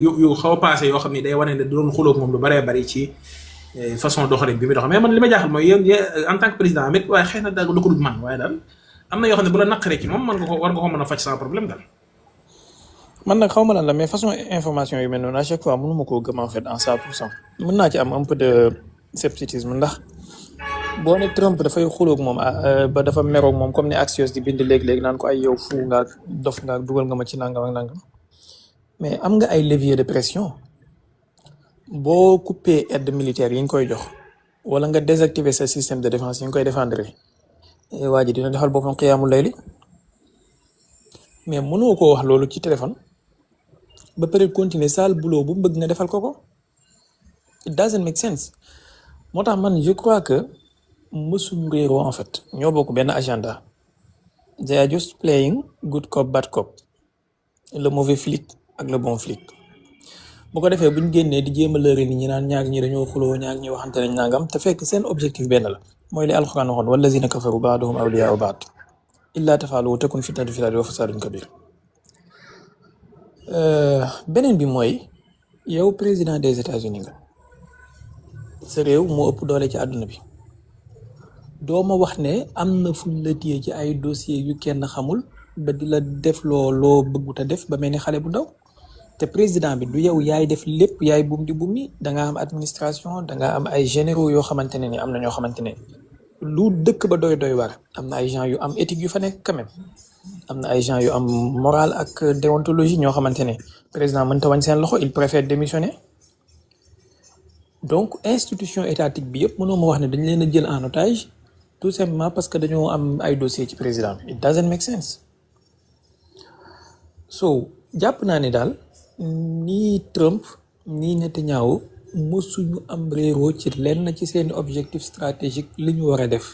yu xaw a passé yoo xam ne day wane ne doon xulóog moom lu baree bari ci façon doxalin bi muy dox mais man li ma jaaxal mooy yéen en tant que président amit waaye xëy na daal lu ko dul man waaye daal am na yoo xam ne bu la naqaree ci moom man nga ko war nga ko mën a faj sans problème daal. man nag xaw ma lan la mais façon information yu mel noonu à chaque fois mënu ma koo gëm en fait en 100%. mën naa ci am un peu de scepticisme ndax boo ne Trump dafay xuloog moom ba dafa meroog moom comme ni Axios di bind léegi-léegi naan ko ay yow fu nga dof nga dugal nga ma ci nangam ak nangam mais am nga ay levier de pression boo coupé aide militaire yi nga koy jox wala nga désactiver sa système de défense yi nga koy défendre waa ji dina defal boppam xiyaamul layli mais mënoo koo wax loolu ci téléphone ba pare continuer sale boulot bu bëgg nga defal ko ko it doesn't make sense moo tax man je crois que mësuñu réeroo en fait ñoo bokk benn agenda they are just playing good cop bad cop le mauvais flic ak le bon flic bu ko defee buñ génnee di jéem a lëre nit ñi naan ñaar ñi dañoo xuloo ñaar ñi waxante nañ nangam te fekk seen objectif benn la mooy li alxuraan waxoon wallazina kafaru baaduhum awliyaa'u baad illaa tafaalu takun fitnatun fil ardi wa fasaadun kabiir beneen bi mooy yow président des États-Unis nga sa réew moo ëpp doole ci àdduna bi doo ma wax ne am na fuñ la téye ci ay dossier yu kenn xamul ba di la def loo bëggut a def ba mel ni xale bu ndaw te président bi du yow yaay def lépp yaay bum di bumi da nga am administration da nga am ay généraux yoo xamante ne ni am na ñoo xamante ne lu dëkk ba doy war am na ay gens yu am éthique yu fa nekk quand même am na ay gens yu am morale ak déontologie ñoo xamante ne président mënta wañ seen loxo il préfère démissionner donc institution étatique bi yëpp mënoo ma wax ne dañ leen a jël en otage tout simplement parce que dañoo am ay dossier ci président bi it doesn't make sense so jàpp naa ne daal nii Trump nii Netanyahu mësuñu am réeroo ci lenn ci seeni objectif stratégique li ñu war a def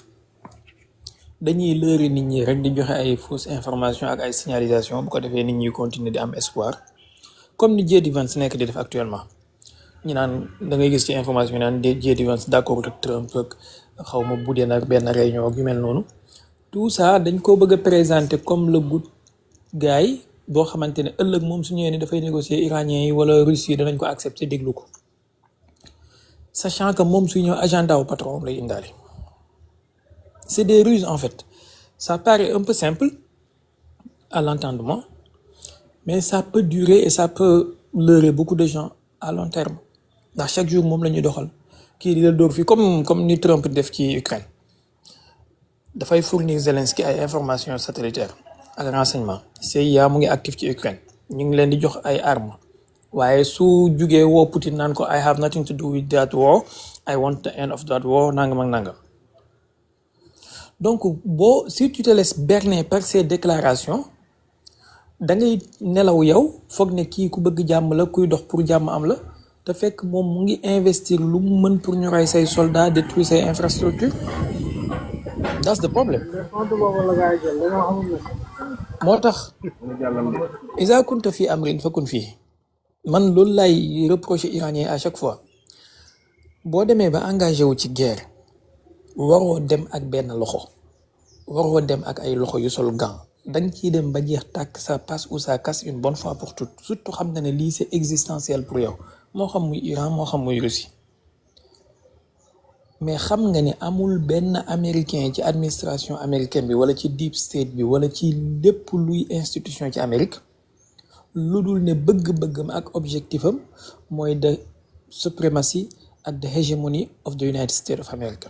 dañuy lëri nit ñi rek di joxe ay fausse information ak ay signalisation bu ko defee nit ñi continuer di am espoir comme ni J.D. Vance nekk di def actuellement ñu naan da ngay gis ci information yi naan J.D. Vance d'accord ak Trump ak xaw ma budee nag benn réunion ak yu mel noonu tout ça dañ ko bëgg a présenter comme le good guy boo xamante ne ëllëg moom su ñëwee ni dafay négocier iranien yi wala Russie yi danañ ko accepter déglu ko sachant que moom suy ñëw agenda wu patron lay indaale c'est des ruses en fait ça paraît un peu simple à l'entendement mais ça peut durer et ça peut leurrer beaucoup de gens à long terme ndax chaque jour moom la ñuy doxal kii di la dóor fii comme ni Trump def ci Ukraine dafay fournir Zelensky ay informations satellitaires ak renseignement CIA mu ngi actif ci Ukraine ñu ngi leen di jox ay armes waaye su jugee woo Poutine naan ko I have nothing to do with that war I want the end of that war nangam ak nangam donc si tu te laisses berner par ces déclarations da ngay nelaw yow foog ne kii ku bëgg jàmm la kuy dox pour jàmm am la te fekk moom mu ngi investir lu mu mën pour ñu rey say soldats détruire say infrastructures that's the problem moo tax isa kunta fii amrin fakun fii man loolu lay reprocher iranien à chaque fois boo demee ba engagé wu ci guerre waroo dem ak benn loxo waroo dem ak ay loxo yu sol gant danga ciy dem ba jeex tàkk ça passe ou ça casse une bonne fois pour toutes surtout xam na ne lii c'est existentiel pour yow moo xam muy Iran moo xam muy Russie mais xam nga ne amul benn américain ci administration américaine bi wala ci deep state bi wala ci lépp luy institution ci Amérique lu dul ne bëgg-bëggam ak objectifam mooy de suprématie ak de hegemony of the United States of America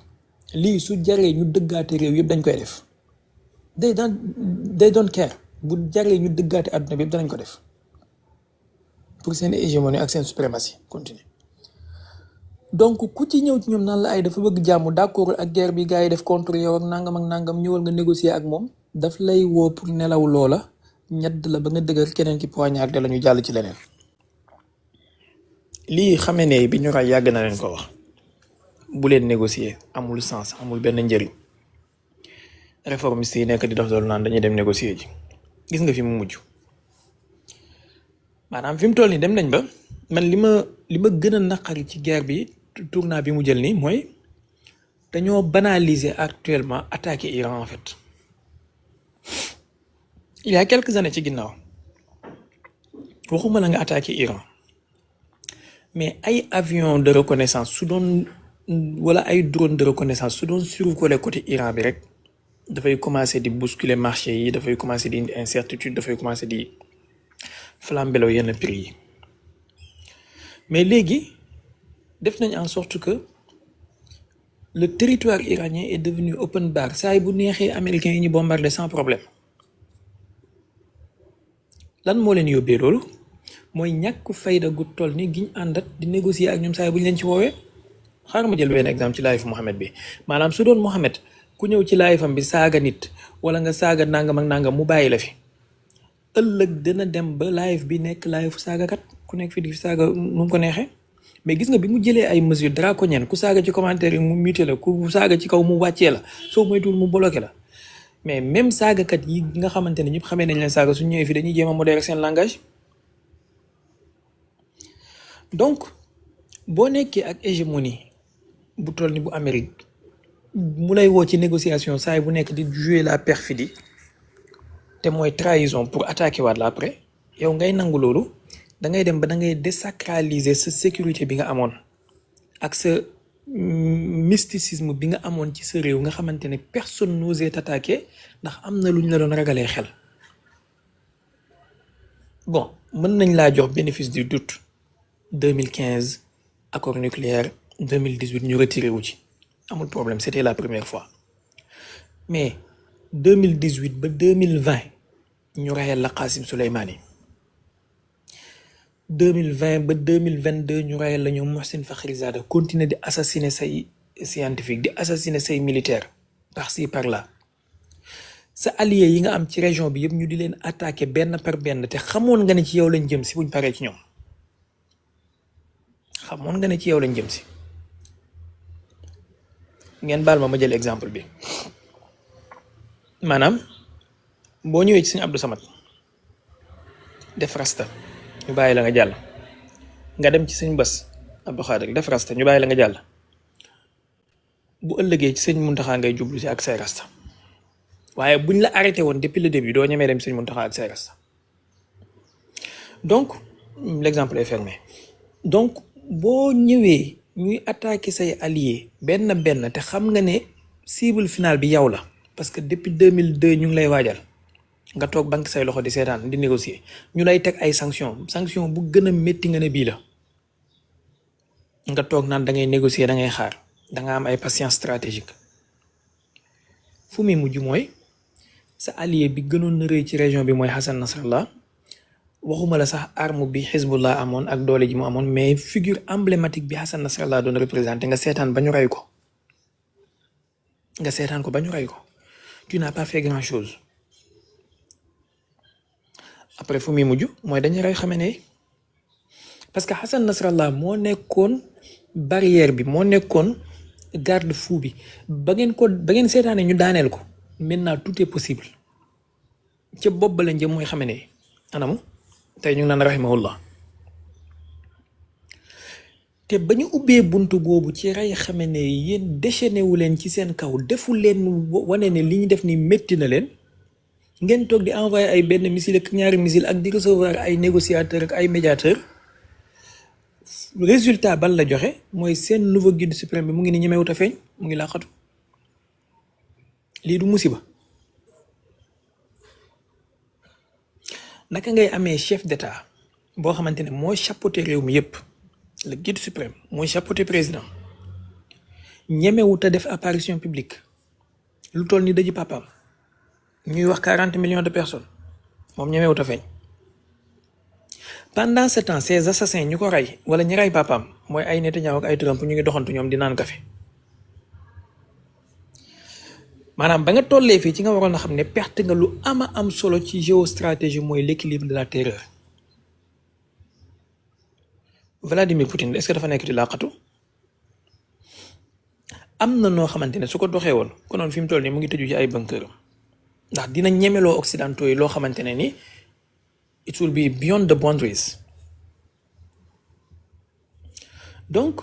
lii su jaree ñu dëggaate réew yëpp dañ koy def they don't care bu jaree ñu dëggaate àdduna bi yëpp danañ ko def pour seen hégémonie ak seen suprématie continue donc ku ci ñëw ci ñoom naan la ay dafa bëgg jàmm d'accord ak guerre bi gars yi def contre yow ak nangam ñëwal nga négocier ak moom daf lay woo pour nelaw loola ñedd la ba nga dëgër keneen ki poignard la ñu jàll ci leneen lii xamee ne bi ñu ray yàgg na leen ko wax bu leen négocier amul sens amul benn njëriñ réformistes yi nekk di dox doolu naan dañuy dem négocier ji gis nga fi mu mujj maanaam fi mu toll nii dem nañ ba man li ma gën a naqari ci guerre bi tournant bi mu jël nii mooy dañoo banaliser actuellement attaquer Iran en fait il y a quelques années ci ginnaaw waxuma la nga attaquer Iran mais ay avion de reconnaissance su doon wala ay drone de reconnaissance su doon survoler côté Iran bi rek dafay commencer di bousculer marché yi, dafay commencer di indi incertitude, dafay commencer di flambeloo yenn prix yi. mais léegi def nañ en sorte que le territoire iranien est devenu open bar. saa yi bu neexee américains yi ñu bombarder sans problème. lan moo leen yóbbee loolu mooy ñàkk fayda gu toll ni giñ àndat di négocier ak ñoom saa yi bu ñu leen ci woowee. xaaral ma jël benn exemple ci live Mohamed bi maanaam su doon Mohamed ku ñëw ci live am bi saaga nit wala nga saaga nangam ak nangam mu bàyyi la fi ëllëg dina dem ba live bi nekk live saagakat ku nekk fi di saaga nu mu ko neexee. mais gis nga bi mu jëlee ay mesures draconiennes ku saaga ci commentaire yi mu muté la ku saaga ci kaw mu wàccee la soo moytuwul mu bloqué la mais même saagakat yi nga xamante ne ñëpp xamee nañ leen saaga su ñëwee fi dañuy jéem a modérer seen langage. donc boo nekkee ak hégémonie bu toll ni bu Amérique mu lay woo ci négociation saa yi bu nekk di jouer la perfidie te mooy trahison pour attaquer waat la après yow ngay nangu loolu. da ngay dem ba da ngay désacraliser sa sécurité bi nga amoon ak sa mysticisme bi nga amoon ci sa réew nga xamante ne personne n'osait t'attaquer ndax am na lu ñu la doon ragalee xel. bon mën nañ laa jox bénéfice du doute 2015 accord nucléaire 2018 ñu retiré wu ci amul problème c'était la première fois mais 2018 ba 2020 ñu rayal la Qasim Soleimani 2020 ba 2022 ñu rayal la ñoom Mohsin Fakhrizada continuer di assassiner say scientifique di assassiner say militaire par ci par là sa allié yi nga am ci région bi yëpp ñu di leen attaquer benn par benn te xamoon nga ne ci yow lañ jëm si buñ paree ci ñoom xamoon nga ne ci yow lañ jëm si. ngeen baal ma jël exemple bi maanaam boo ñëwee ci sëñ Abdou Samad def rasta ñu bàyyi la nga jàll nga dem ci sëñ Bass Abdou Khadir def rasta ñu bàyyi la nga jàll bu ëllëgee ci sëñ Muntaxa ngay jublu si ak say rasta waaye buñ la arrêté woon depuis le début doo ñemee dem sëñ Muntaxa ak say rasta donc l'exemple est fermé. donc boo ñëwee ñuy attaquer say alliés benn benn te xam nga ne cible finale bi yow la parce que depuis 2002 ñu ngi lay waajal nga toog banque say loxo di seetaan di négocier ñu lay teg ay sanction bu gën a métti nga ne bii la nga toog naan da ngay négocier da ngay xaar da nga am ay patience stratégique fu muy mujj mooy sa allié bi gënoon na rëy ci région bi mooy Hassan Nasrallah waxuma la sax arme bi Hezbollah amoon ak doole ji mu amoon mais figure emblématique bi Hassan Nasrallah doon représenté nga seetaan ba ñu rey ko tu n'as pas fait grand chose après fu muy mujj mooy dañu rey Khamenei parce que Hassan Nasrallah moo nekkoon barrière bi moo nekkoon garde fou bi ba ngeen seetaane ñu daaneel ko maintenant tout est possible ca bopp ba lañ jëm mooy Khamenei anamu tey ñu ngi naan rahimahullah te ba ñu ubbee buntu boobu ci rey Khamenei yéen déchaîné wu leen ci seen kaw defu leen wane ne li ñu def ni métti na leen ngeen toog di envoyer ay benn missile ak ñaari missile ak di recevoir ay négociateurs ak ay médiateurs résultat bal la joxe mooy seen nouveau guide suprême bi mu ngi ni ñemewut a feeñ mu ngi laqatu lii du musiba. naka ngay amee chef d'état boo xamante ne mooy chapeauté réew mi yépp le guide suprême mooy chapeauté président ñemewut a def apparition publique lu toll ni daji papaam ñuy wax 40 millions de personnes moom ñemewut a feeñ pendant ce temps ces assassins ñu ko rey wala ñi rey papaam mooy ay Netanyahu ak ay Trump ñu ngi doxantu ñoom di naan café maanaam ba nga tollee fii ci nga waroon a xam ne perte nga lu ama am solo ci géostratégie mooy l'équilibre de la terreur. Vladimir Poutine est-ce que dafa nekk di laqatu am na noo xamante ne su ko doxee woon konoon fi mu toll nii mu ngi tëju ci ay bunkeram ndax dina ñemeloo occidentaux yi loo xamante ne ni it will be beyond the boundaries. donc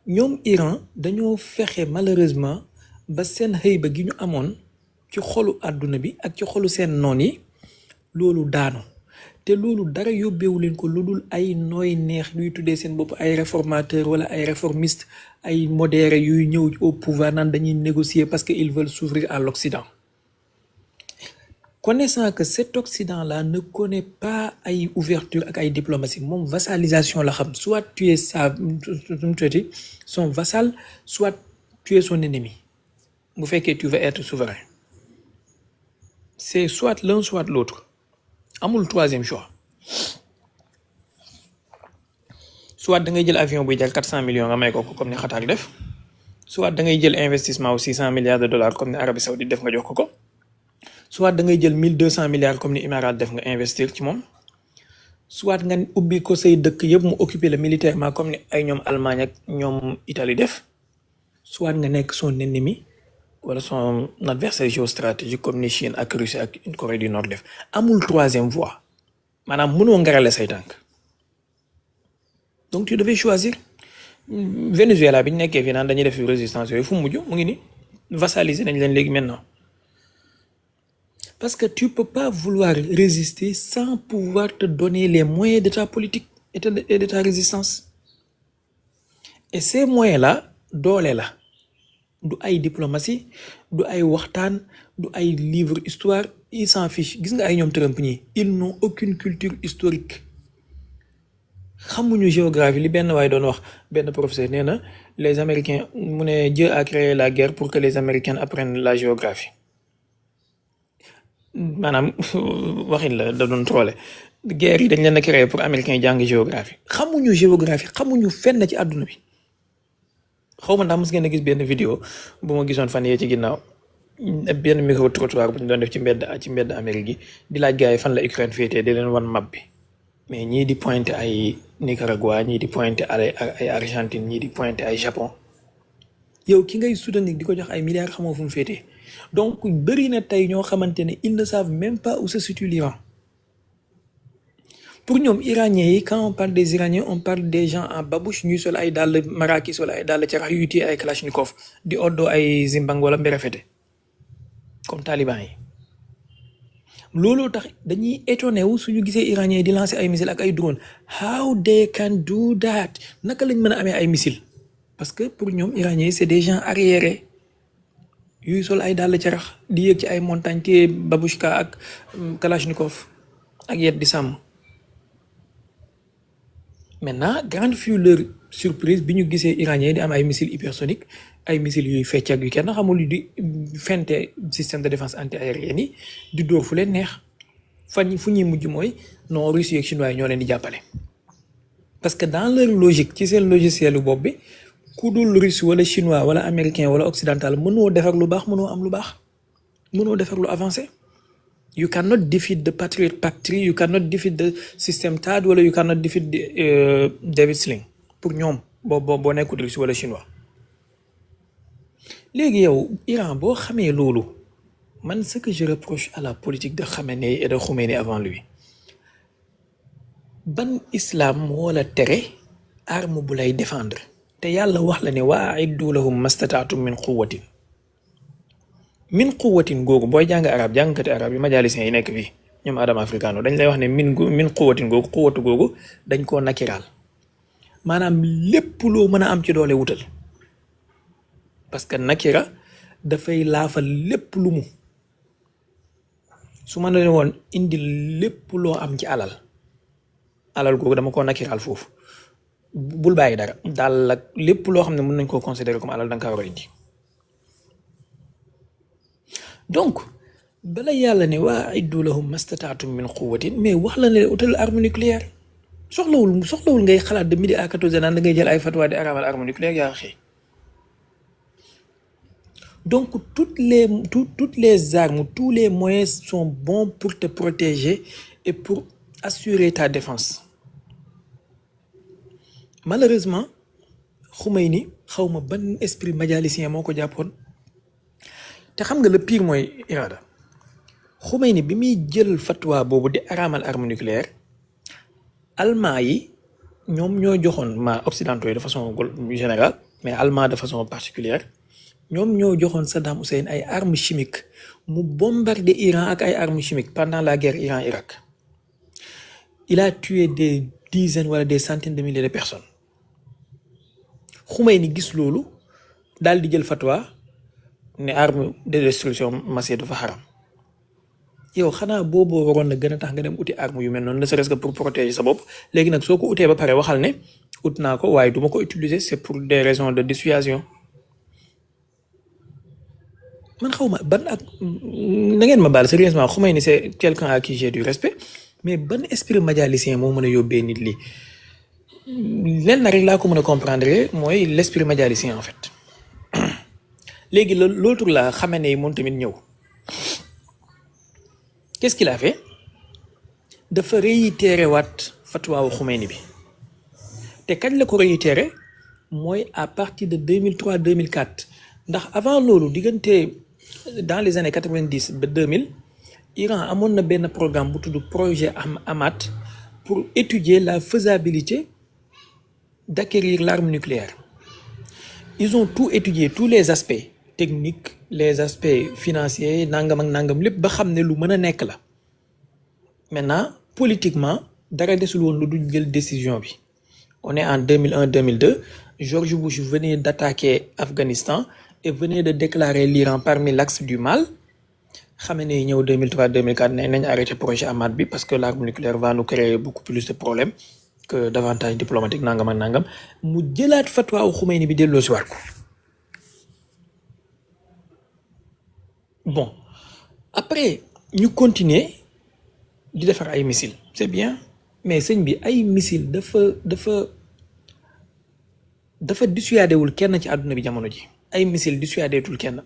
ñoom Iran dañoo fexe malheureusement ba seen xëy ba gi ñu amoon ci xolu àdduna bi ak ci xolu seen noon yi loolu daanu te loolu dara yóbbeewu leen ko lu dul ay nooy neex yuy tuddee seen bopp ay réformateur wala ay réformiste ay modéré yuy ñëw au pouvoir naan dañuy négocier parce que ils veulent s'ouvrir à l'Occident. Connaissant que cet Occident-là ne connaît pas ay ouverture ak ay diplomatie moom vassalisation la xam, soit tu es son vassal, soit tu es son ennemi bu fekkee tu veux être souverain. C'est soit l'un soit l'autre, amul troisième choix. Soit da ngay jël avion buy jar 400 millions nga may ko comme ni Qatar def, soit da ngay jël investissement wu 600 milliards de dollars comme ni Arabie Saoudite def nga jox ko, soit da ngay jël 1200 milliards comme ni Émirats def nga investir ci moom, soit nga ubbi ko say dëkk yëpp mu occuper le militairement comme ni ay ñoom Allemagne ak ñoom Italie def, soit nga nekk son ennemi wala son adversaire géostratégique comme ni Chine ak Russie ak Corée du Nord def. Amul troisième voie, maanaam mënoo ngarale say tànk. Donc tu devais choisir. Venezuela bi ñu nekkee fii naan dañuy def résistance yooyu fu mu mujj mu ngi ni vassaliser nañ leen léegi maintenant. Parce que tu peux pas vouloir résister sans pouvoir te donner les moyens de ta politique et de ta résistance. Et ces moyens-là doole la. Du ay diplomatie, du ay waxtaan, du ay livre histoire, ils s'en fichent. Gis nga ay ñoom Trump ñi, ils n'ont aucune culture historique. Xamuñu géographie li benn waay doon wax benn professeur nee na les Américains mu ne Dieu a créé la guerre pour que les Américains apprennent la géographie. Maanaam waxin la da doon troole guerre yi dañ leen a créé pour Américains yi jàng géographie. Xamuñu géographie, xamuñu fenn ci àdduna bi. xaw ma ndax mos ngeen a gis benn vidéo bu ma gisoon fan yee ci ginnaaw benn micro trottoir bu ñu doon def ci mbedd Amérique gi di laaj gars yi fan la Ukraine féetee di leen wan map bi mais ñii di pointé ay Nicaragua ñii di pointé ay Argentine ñii di pointé ay Japon. Yow ki ngay soutenir di ko jox ay milliards xamoo fu mu féetee. Donc bëri na tey ñoo xamante ne ils ne savent même pas où se situe l'Iran. Pour ñoom Iraniens yi quand on parle des Iraniens on parle des gens en babouche ñuy sol ay dàll marakis wala ay dàll carax yuy téye ay kalachnikov di oddoo ay zimbang wala mberefete comme taliban yi. Looloo tax dañuy étonné wu suñu gisee Iraniens yi di lancer ay missiles ak ay drone. How they can do that? Naka lañ mën a amee ay missiles? Parce que pour ñoom Iraniens yi c'est des gens arriérés yuy sol ay dàll carax di yéeg ci ay montagnes téye babouchka ak kalachnikov ak yet di sàmm. Maintenant grande fut leur surprise bi ñu gisee Iraniens di am ay missiles hypersoniques ay missiles yuy fecc ak yu kenn xamul di fente système de défense anti-aérienne yi di dóor fu leen neex fu ñuy mujj mooy non Russie ak Chinois yi ñoo leen di jàppale. Parce que dans leur logique ci seen logiciel bopp bi ku dul Russe wala Chinois wala américain wala occidental mënoo defar lu baax mënoo am lu baax mënoo defar lu avancé. You cannot defeat the Patriot Pact 3, you cannot defeat the system THAAD wala you cannot defeat David Sling pour ñoom boo nekkul Russe wala Chinois. Léegi yow Iran boo xamee loolu man ce que je reproche à la politique de Khamenei et de Khomeini avant lui ban islam moo la tere arme bu lay défendre te yàlla wax la ne wa a'iddu lahum mastata'tum min quwwatin min quwwatin googu booy jàng arab jàngkati arab yi majalisiens yi nekk fii ñoom Adam Africano dañ lay wax ne min quwwatin googu quwwatu googu dañ koo nakiraal maanaam lépp loo mën a am ci doole wutal parce que nakira dafay laafal lépp lu mu su ma ne woon indi lépp loo am ci alal googu dama koo nakiraal foofu bul bàyyi dara daal ak lépp loo xam ne mën nañ koo considérer comme alal da nga kaa war a indi. Donc bala yàlla ne waa iddu lahum mastata'tum min quwwatin mais wax la ne utal arme nucléaire soxlawul ngay xalaat de midi à 14h naan da ngay jël ay fatwa di araamal arme nucléaire yaa xëy. Donc toutes les armes, tous les moyens sont bons pour te protéger et pour assurer ta défense. Malheureusement Khomeini xawma ban esprit majalisien moo ko jàppoon te xam nga le pire mooy Irada Khomeini bi muy jël fatwa boobu di araamal arme nucléaire allemand yi ñoom ñoo joxoon occidentaux yi de façon générale mais allemand de façon particulière ñoom ñoo joxoon Saddam Hussein ay armes chimiques mu bombarder Iran ak ay armes chimiques pendant la guerre Iran-Irak il a tué des dizaines wala des centaines de milliers de personnes. Khomeini gis loolu daal di jël fatwa ne arme de destruction massive dafa xaram. yow xanaa booboo waroon na gën a tax nga dem uti arme yu mel noonu ne serait-ce que pour protéger sa bopp léegi nag soo ko utee ba pare waxal ne ut naa ko waaye du ma ko utiliser c'est pour des raisons de dissuasion. man xaw ma ban ak na ngeen ma baal sérieusement Khomeini c'est quelqu'un à qui j'ai du respect mais ban esprit majalicien moo mën a yóbbee nit li lenn rek laa ko mën a comprendre mooy l'esprit majalicien en fait. léegi l'autre la Khamenei moom tamit ñëw. Qu'est-ce qu'il a fait? dafa réitérer waat fatwa wu Khomeini bi te kañ la ko réitérer mooy à partir de 2003 2004 ndax avant loolu diggante dans les années 90 ba 2000 Iran amoon na benn programme bu tudd projet Hamad pour étudier la faisabilité d'acquérir l'arme nucléaire. Ils ont tout étudié, tous les aspects techniques, les aspects financiers, nangam ak nangam lépp ba xam ne lu mën a nekk la. Maintenant politiquement dara desul woon lu dul jël décision bi. On est en 2001-2002, George Bush venait d'attaquer Afghanistan et venait de déclarer l'Iran parmi l'axe du mal. Khamenei ñëw 2003-2004 ne nañ arrêté projet Hamad bi parce que l'arme nucléaire va nous créer beaucoup plus de problèmes que davantage diplomatique nangam ak nangam mu jëlaat fatwa wu Khomeini bi delloo si waat ko. Bon après ñu continuer di defar ay missiles c'est bien mais sëñ bi ay missiles dafa dissuadé wul kenn ci àdduna bi jamono ji ay missiles dissuadé tul kenn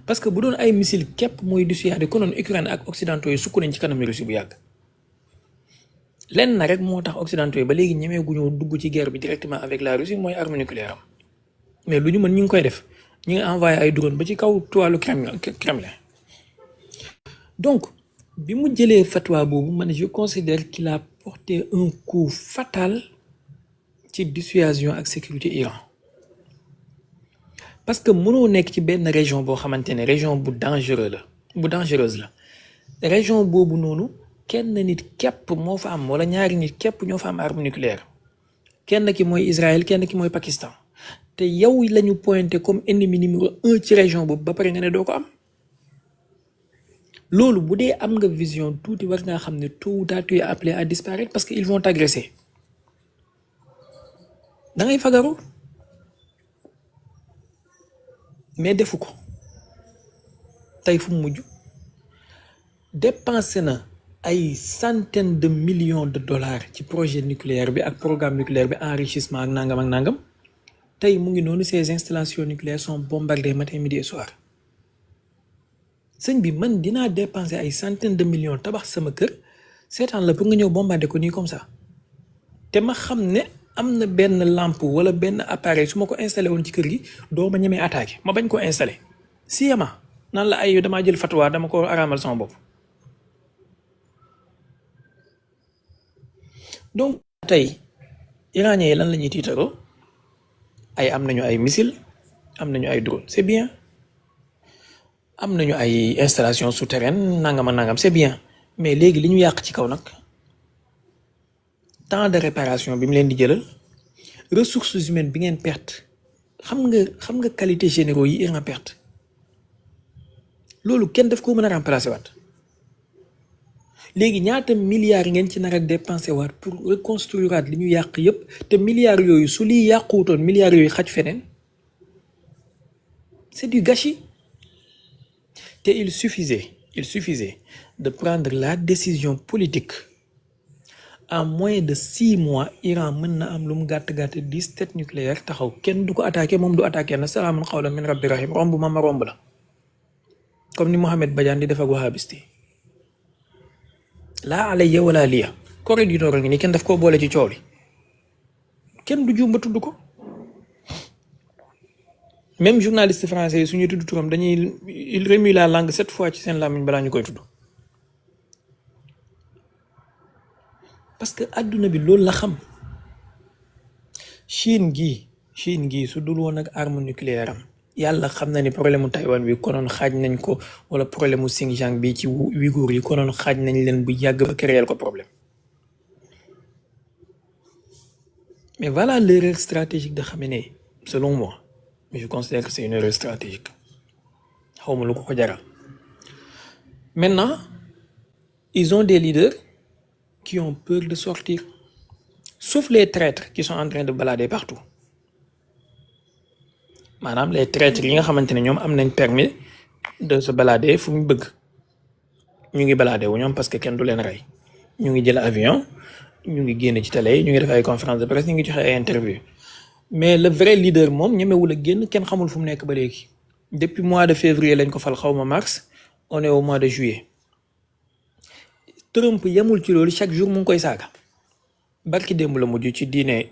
parce que bu doon ay missiles képp mooy dissuadé konoon Ukraine ak occidentaux yi sukk nañ ci kanam Russie bu yàgg. lenn na rek moo tax occidentaux yi ba léegi ñemee gu ñëw dugg ci guerre bi directement avec la Russie mooy arme nucléaire am mais lu ñu mën ñu ngi koy def ñu ngi envoyé ay drone ba ci kaw toilu Kremlin. Donc bi mu jëlee fatwa boobu man je considère qu'il a porté un coup fatal ci dissuasion ak sécurité Iran parce que mënoo nekk ci benn région boo xamante ne région bu dangereuse la région boobu noonu kenn nit képp moo fa am wala ñaari nit képp ñoo fa am arme nucléaire kenn ki mooy Israël kenn ki mooy Pakistan te yow lañu pointé comme ennemi numéro 1 ci région boobu ba pare nga ne doo ko am. loolu bu dee am nga vision tuuti war ngaa xam ne tôt ou tard tu es appelé à disparaître parce que ils vont t'agresser da ngay fagaru mais defu ko tey fu mu mujj dépensé na ay centaines de millions de dollars ci projet nucléaire bi ak programme nucléaire bi enrichissement ak nangam tey mu ngi noonu ces installations nucléaires sont bombardées matin midi et soir. sëñ bi man dinaa dépenser ay centaines de millions tabax sama kër seetaan la pour nga ñëw bombarder ko nii comme ça te ma xam ne am na benn lampe wala benn appareil su ma ko installé woon ci kër gi doo ma ñemee attaqué ma bañ ko installé siyama nan la ay damaa jël fatwa dama ko araamal sama bopp. donc tey iraniens yi lan la ñuy tiitaroo ay am nañu ay missiles am nañu ay drone c'est bien. am nañu ay installation souterraine nangam c'est bien mais léegi li ñu yàq ci kaw nag temps de réparation bi mu leen di jëlal ressources humaines bi ngeen perte xam nga qualité généraux yi Iran perte loolu kenn daf ko mën a remplacer waat léegi ñaata milliards ngeen ci nar a dépenser waat pour reconstruire waat li ñu yàq yépp te milliards yooyu su liy yàquwutoon milliards yooyu xaj feneen c'est du gâchis. te il suffisait de prendre la décision politique en moins de 6 mois Iran mën na am lu mu gàtt 10 têtes nucléaires taxaw kenn du ko attaqué moom du attaqué na salaamun qawlan min rabbi rahim romb ma romb la comme ni Mohamed Badiane di def ak wahabisti laa alayya wala liya Corée du Nord ngi ni kenn daf koo boole ci coow li kenn du juum ba tudd ko. même journaliste français yi suñuy tudd turam dañuy il remue la langue 7 fois ci seen làmmiñ balaa ñu koy tudd parce que adduna bi loolu la xam. Chine gii su dul woon ak arme nucléaire am yàlla xam na ni problème mu Taïwan bi konoon xaaj nañ ko, wala problème mu Xinjiang bi ci Ouïghour yi konoon xaaj nañ leen bu yàgg ba créer ko problème. Mais voilà l'erreur stratégique de Khamenei, selon moi. Mais je considère que c'est une erreur stratégique. xawma lu ko jaral. Maintenant, ils ont des leaders qui ont peur de sortir. Sauf les traîtres qui sont en train de balader partout. Madame, les traîtres yi nga xamante ne ñoom am nañ permis de se balader fu ñu bëgg. ñu ngi balader wu ñoom parce que kenn du leen rey. ñu ngi jël avion, ñu ngi génn ci télé yi, ñu ngi def ay conférence de presse, ñu ngi joxe ay interview. Mais le vrai leader moom ñemewul a génn, kenn xamul fu mu nekk ba léegi. Depuis mois de février lañ ko fal, xawma mars, on est au mois de juillet. Trump yamul ci loolu, chaque jour mu ngi koy saaga. Barki démb la mujj ci dîner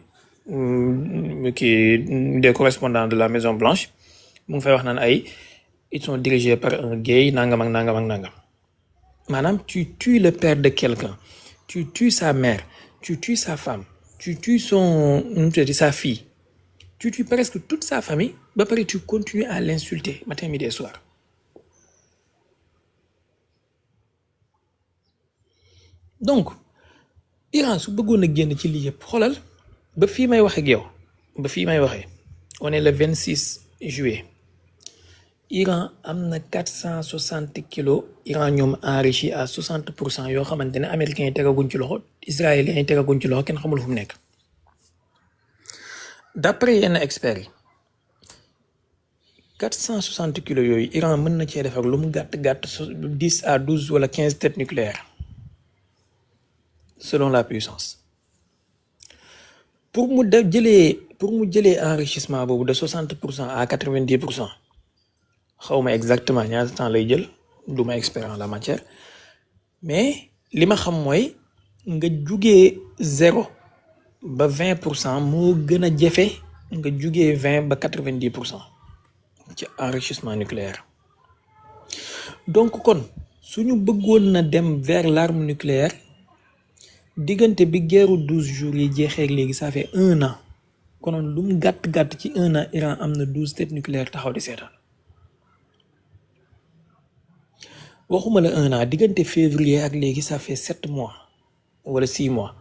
des correspondants de la Maison Blanche mu ngi fay wax naan ay ils sont dirigés par un gay nangam ak nangam ak nangam. Maanaam tu tues le père de quelqu'un, tu tues sa mère, tu tues sa femme, tu tues sa fille, tu tues presque toute sa famille, ba pare tu continues à l'insulter matin midi et soir. Donc Iran su bëggoon a génn ci lii yëpp xoolal ba fii may waxe ak yow, ba fii may waxee on est le 26 juillet. Iran am na 460 kilos uranium enrichi à 60% yoo xamante ne américains yi tegaguñ ci loxo, israéliens yi tegaguñ ci loxo, kenn xamul fu mu nekk. D'après yenn experts yi 460 kilos yooyu Iran mën na cee defar lu mu gàtt 10 à 12 wala 15 têtes nucléaires selon la puissance. Pour mu jëlee enrichissement boobu de 60% à 90%. xawma exactement ñaata temps lay jël, du ma expert en la matière, mais li ma xam mooy nga jugee 0 ba 20% moo gën a jafe nga jugee 20 ba 90% ci enrichissement nucléaire. Donc kon suñu bëggoon na dem vers l'arme nucléaire, diggante bi guerru 12 jours yi jeexee léegi ça fait 1 an, konoon lu mu gàtt ci 1 an Iran am na 12 têtes nucléaires taxaw di seetaan. waxuma la 1 an, diggante février ak léegi ça fait 7 mois wala 6 mois.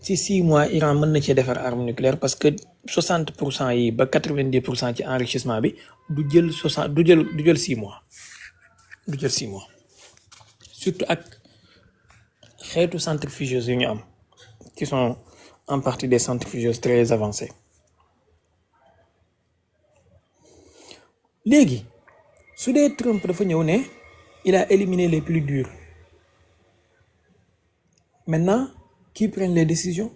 ci 6 mois Iran mën na cee defar arme nucléaire parce que 60% yi ba 90% ci enrichissement bi du jël 6 mois. du jël 6 mois. surtout ak xeetu centrifugeuses yu ñu am qui sont en partie des centrifugeuses très avancées. léegi su dee Trump dafa ñëw ne il a éliminé les plus durs. Maintenant, qui prennent les décisions?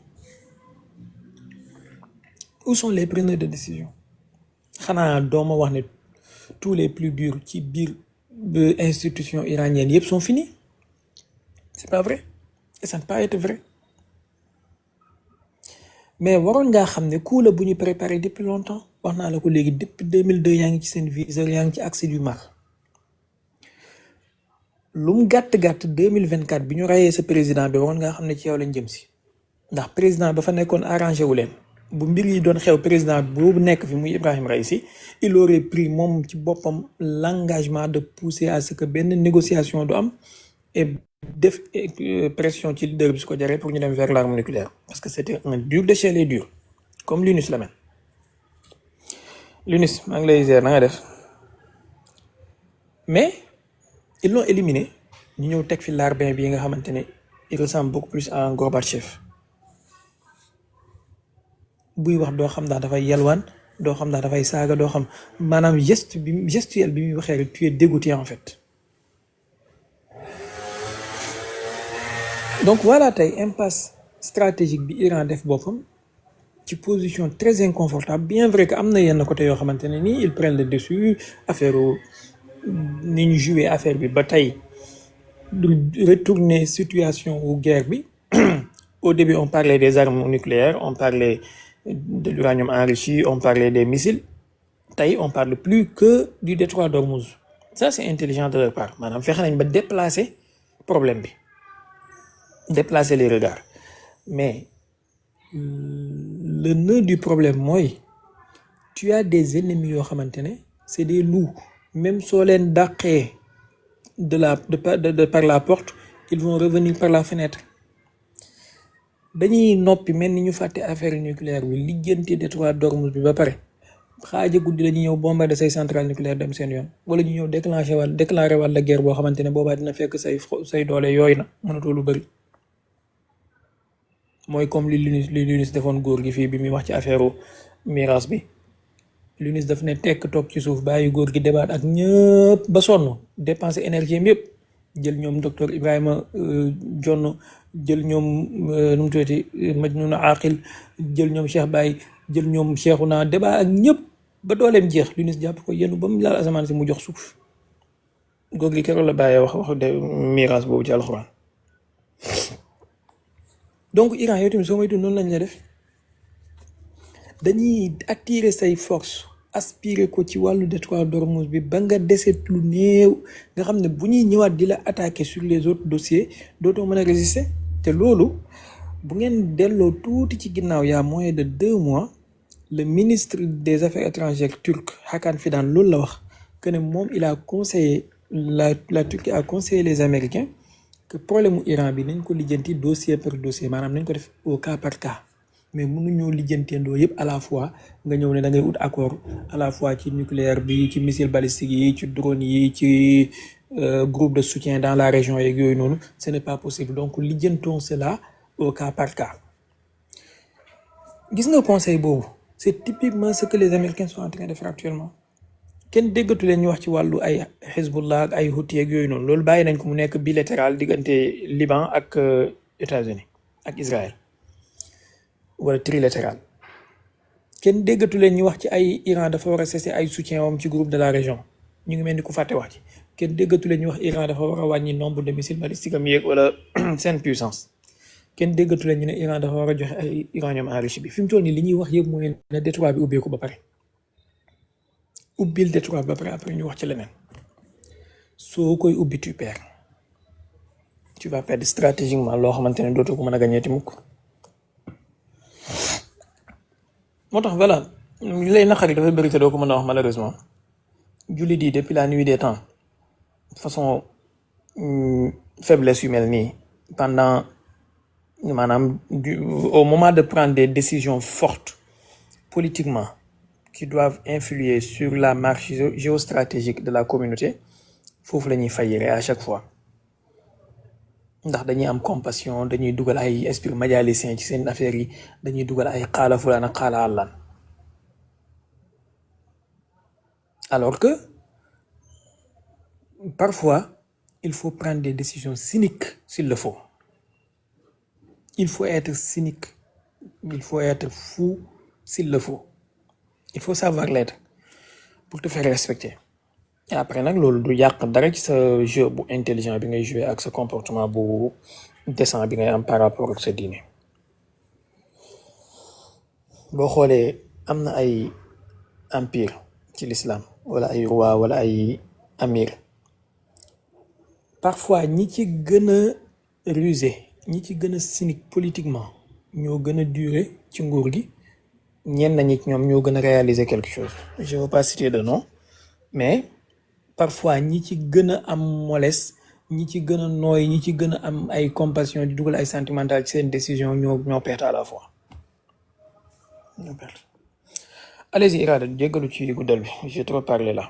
Où sont les preneurs de décision? xanaa dooma wax ne tous les plus durs ci biir institutions iraniennes yëpp sont finis? C'est pas vrai. Et ça ne peut pas être vrai. Mais waroon ngaa xam ne coup la bu ñu préparé depuis longtemps. wax naa la ko léegi depuis 2002 yaa ngi ci seen viseur, yaa ngi ci accès du mal. lu mu gàtt 2024 bi ñu rayee sa président bi waroon ngaa xam ne ci yow lañ jëm si. ndax président ba fa nekkoon arrangé wu leen. bu mbir yi doon xew président boobu nekk fi muy Ibrahim Raïsi, il aurait pris moom ci boppam l'engagement de pousser à ce que benn négociation du am et def pression ci leader bi su ko jaree pour ñu dem vers l'arme nucléaire. Parce que c'était un dur de chez les durs, comme l'UNIS la mel. l'UNIS maa ngi lay ziar na nga def. Mais ils l'ont éliminé. ñu ñëw teg fi larbin bi nga xamante ne il ressemble beaucoup plus à un Gorbatchev. buy wax doo xam ndax dafay yalwaan, doo xam ndax dafay saaga, doo xam maanaam gestuel bi muy waxee rek tu es dégoûté en fait. Donc voilà tey impasse stratégique bi Iran def boppam ci position très inconfortable. Bien vrai que am na yenn côté yoo xamante ne nii ils prennent le dessus, affaire ni ñu jouer affaire bi ba tey retourner situation ou guerre bi. Au début on parlait des armes nucléaires, on parlait de l'uranium enrichi, on parlait des missiles. Tey on parle plus que du détroit d'Ormuz. Ça c'est intelligent de leur part. Maanaam fexe nañ ba déplacer problème bi, déplacer les regards. Mais le nœud du problème mooy tu as des ennemis yoo xamante ne c'est des loups. Même soo leen dàqee par la porte, ils vont revenir par la fenêtre. dañuy noppi mel ni ñu fàtte affaire nucléaire bi lijjanti détroit d'Ormuz bi ba pare xaaja guddi la ñuy ñëw bombarder say centrale nucléaire dem seen yoon wala ñu ñëw déclenché wàll la guerre boo xamante ne boobaa dina fekk say doole yooyu na mënatoo lu bëri. mooy comme li Lunis defoon góor gi fii bi muy wax ci affaire miraas bi. Lunis daf ne tekk toog ci suuf bàyyi góor gi débat ak ñëpp ba sonn dépenser énergie am yëpp jël ñoom docteur Ibrahima Jonn jël ñoom nu mu tuddati Majnun Aqil jël ñoom Cheikh Baye jël ñoom Cheikhouna débat ak ñëpp ba dooleem jeex Lunis jàpp ko yenu ba mu laal asamaan si mu jox suuf góor gi keroog la bàyyee wax de miraas boobu ci alxuraan. donc Iran yow tamit soo moytu noonu lañ la def dañuy attirer say force aspirer ko ci wàllu détroit d'Ormuz bi ba nga deset lu néew nga xam ne bu ñuy ñëwaat di la attaquer sur les autres dossiers dootoo mën a résister te loolu bu ngeen delloo tuuti ci ginnaaw yaa moins de 2 mois le ministre des affaires étrangères turc Hakan Fidan loolu la wax que ne moom il a conseillé la Turquie a conseillé les Américains que problème mu Iran bi nañ ko lijjanti dossier par dossier maanaam nañ ko def au cas par cas mais mënuñoo lijjanteendoo yëpp à la fois nga ñëw ne da ngay ut accord à la fois ci nucléaire bi ci missile balistique yi ci drone yi ci groupe de soutien dans la région yeeg yooyu noonu ce n'est pas possible donc lijjantons cela au cas par cas. gis nga conseil boobu c'est typiquement ce que les Américains sont en train de faire actuellement kenn déggatu leen ñu wax ci wàllu ay Hezbollah ak ay Houthi yeeg yooyu noonu loolu bàyyi nañ ko mu nekk bilatéral diggante Liban ak États-Unis ak Israël. wala trilatéral kenn déggatu leen ñu wax ci ay Iran dafa war a cesser ay soutien wam ci groupe de la région ñu ngi mel ni ku fàtte wax ci kenn déggatu leen ñu wax Iran dafa war a wàññi nombre de missiles balistiques am yeeg wala seen puissance kenn déggatu leen ñu ne Iran dafa war a joxe ay uranium enrichi bi fi mu toll nii li ñuy wax yëpp mooy ne détroit bi ubbeeku ba pare ubbil détroit bi ba pare après ñu wax ci leneen soo koy ubbi tu perds tu vas perdre stratégiquement loo xamante ne dootoo ko mën a gagner ti mukk. moo tax voilà li lay naqari dafa bëri te doo ko mën a wax malheureusement jullit yi depuis la nuit des temps façon faiblesse yu mel nii pendant maanaam au moment de prendre des décisions fortes politiquement qui doivent influer sur la marche géostratégique de la communauté foofu la ñuy faillir à chaque fois ndax dañuy am compassion dañuy dugal ay esprit majalicien ci seen affaires yi dañuy dugal ay xaala fulaan ak xaala àllaan alors que parfois il faut prendre des décisions cyniques s'il le faut il faut être cynique il faut être fou s'il le faut il faut savoir l'être pour te faire respecter et après nag loolu du yàq dara ci sa jeu bu intelligent bi ngay jouer ak sa comportement bu décent bi ngay am par rapport ak sa diine boo xoolee am na ay empire ci l'islam wala ay roi wala ay amir parfois ñi ci gën a rusé ñi ci gën a cynique politiquement ñoo gën a durer ci nguur gi ñenn ñi ñoom ñoo gën a réaliser quelque chose je veux pas citer de nom mais parfois ñi ci gën a am mollesse ñi ci gën a nooy ñi ci gën a am ay compassion di dugal ay sentimental ci seen décision ñoo perte à la fois ñoo perte. Allez-y Irada jéggalu ci guddal bi j'ai trop parlé là.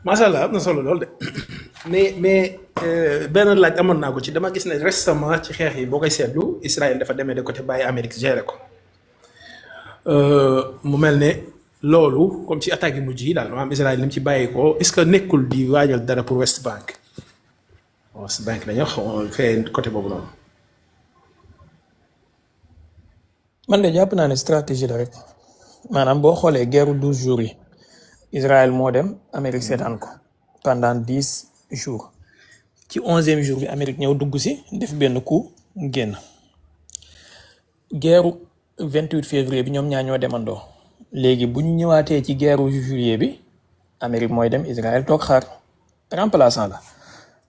macha allah am na solo lool de mais benn laaj amoon naa ko ci dama gis ne récemment ci xeex yi boo koy seetlu Israël dafa demee de côté bàyyi Amérique gérer ko mu mel ne loolu comme ci attaque yi mujj yi daal maanaam Israël ni mu ci bàyyi ko est-ce que nekkul di waajal dara pour West Bank dañoo fee côté boobu noonu. man de jàpp naa ne stratégie la rek maanaam boo xoolee guerre 12 jours yi Israël moo dem Amérique seetaan ko pendant 10 jours ci 11e jour bi Amérique ñëw dugg si def benn coup génn guerre 28 février bi ñoom ñaa ñoo demandoo léegi bu ñu ñëwaatee ci guerre juillet bi Amérique mooy dem Israël toog xaar remplaçant la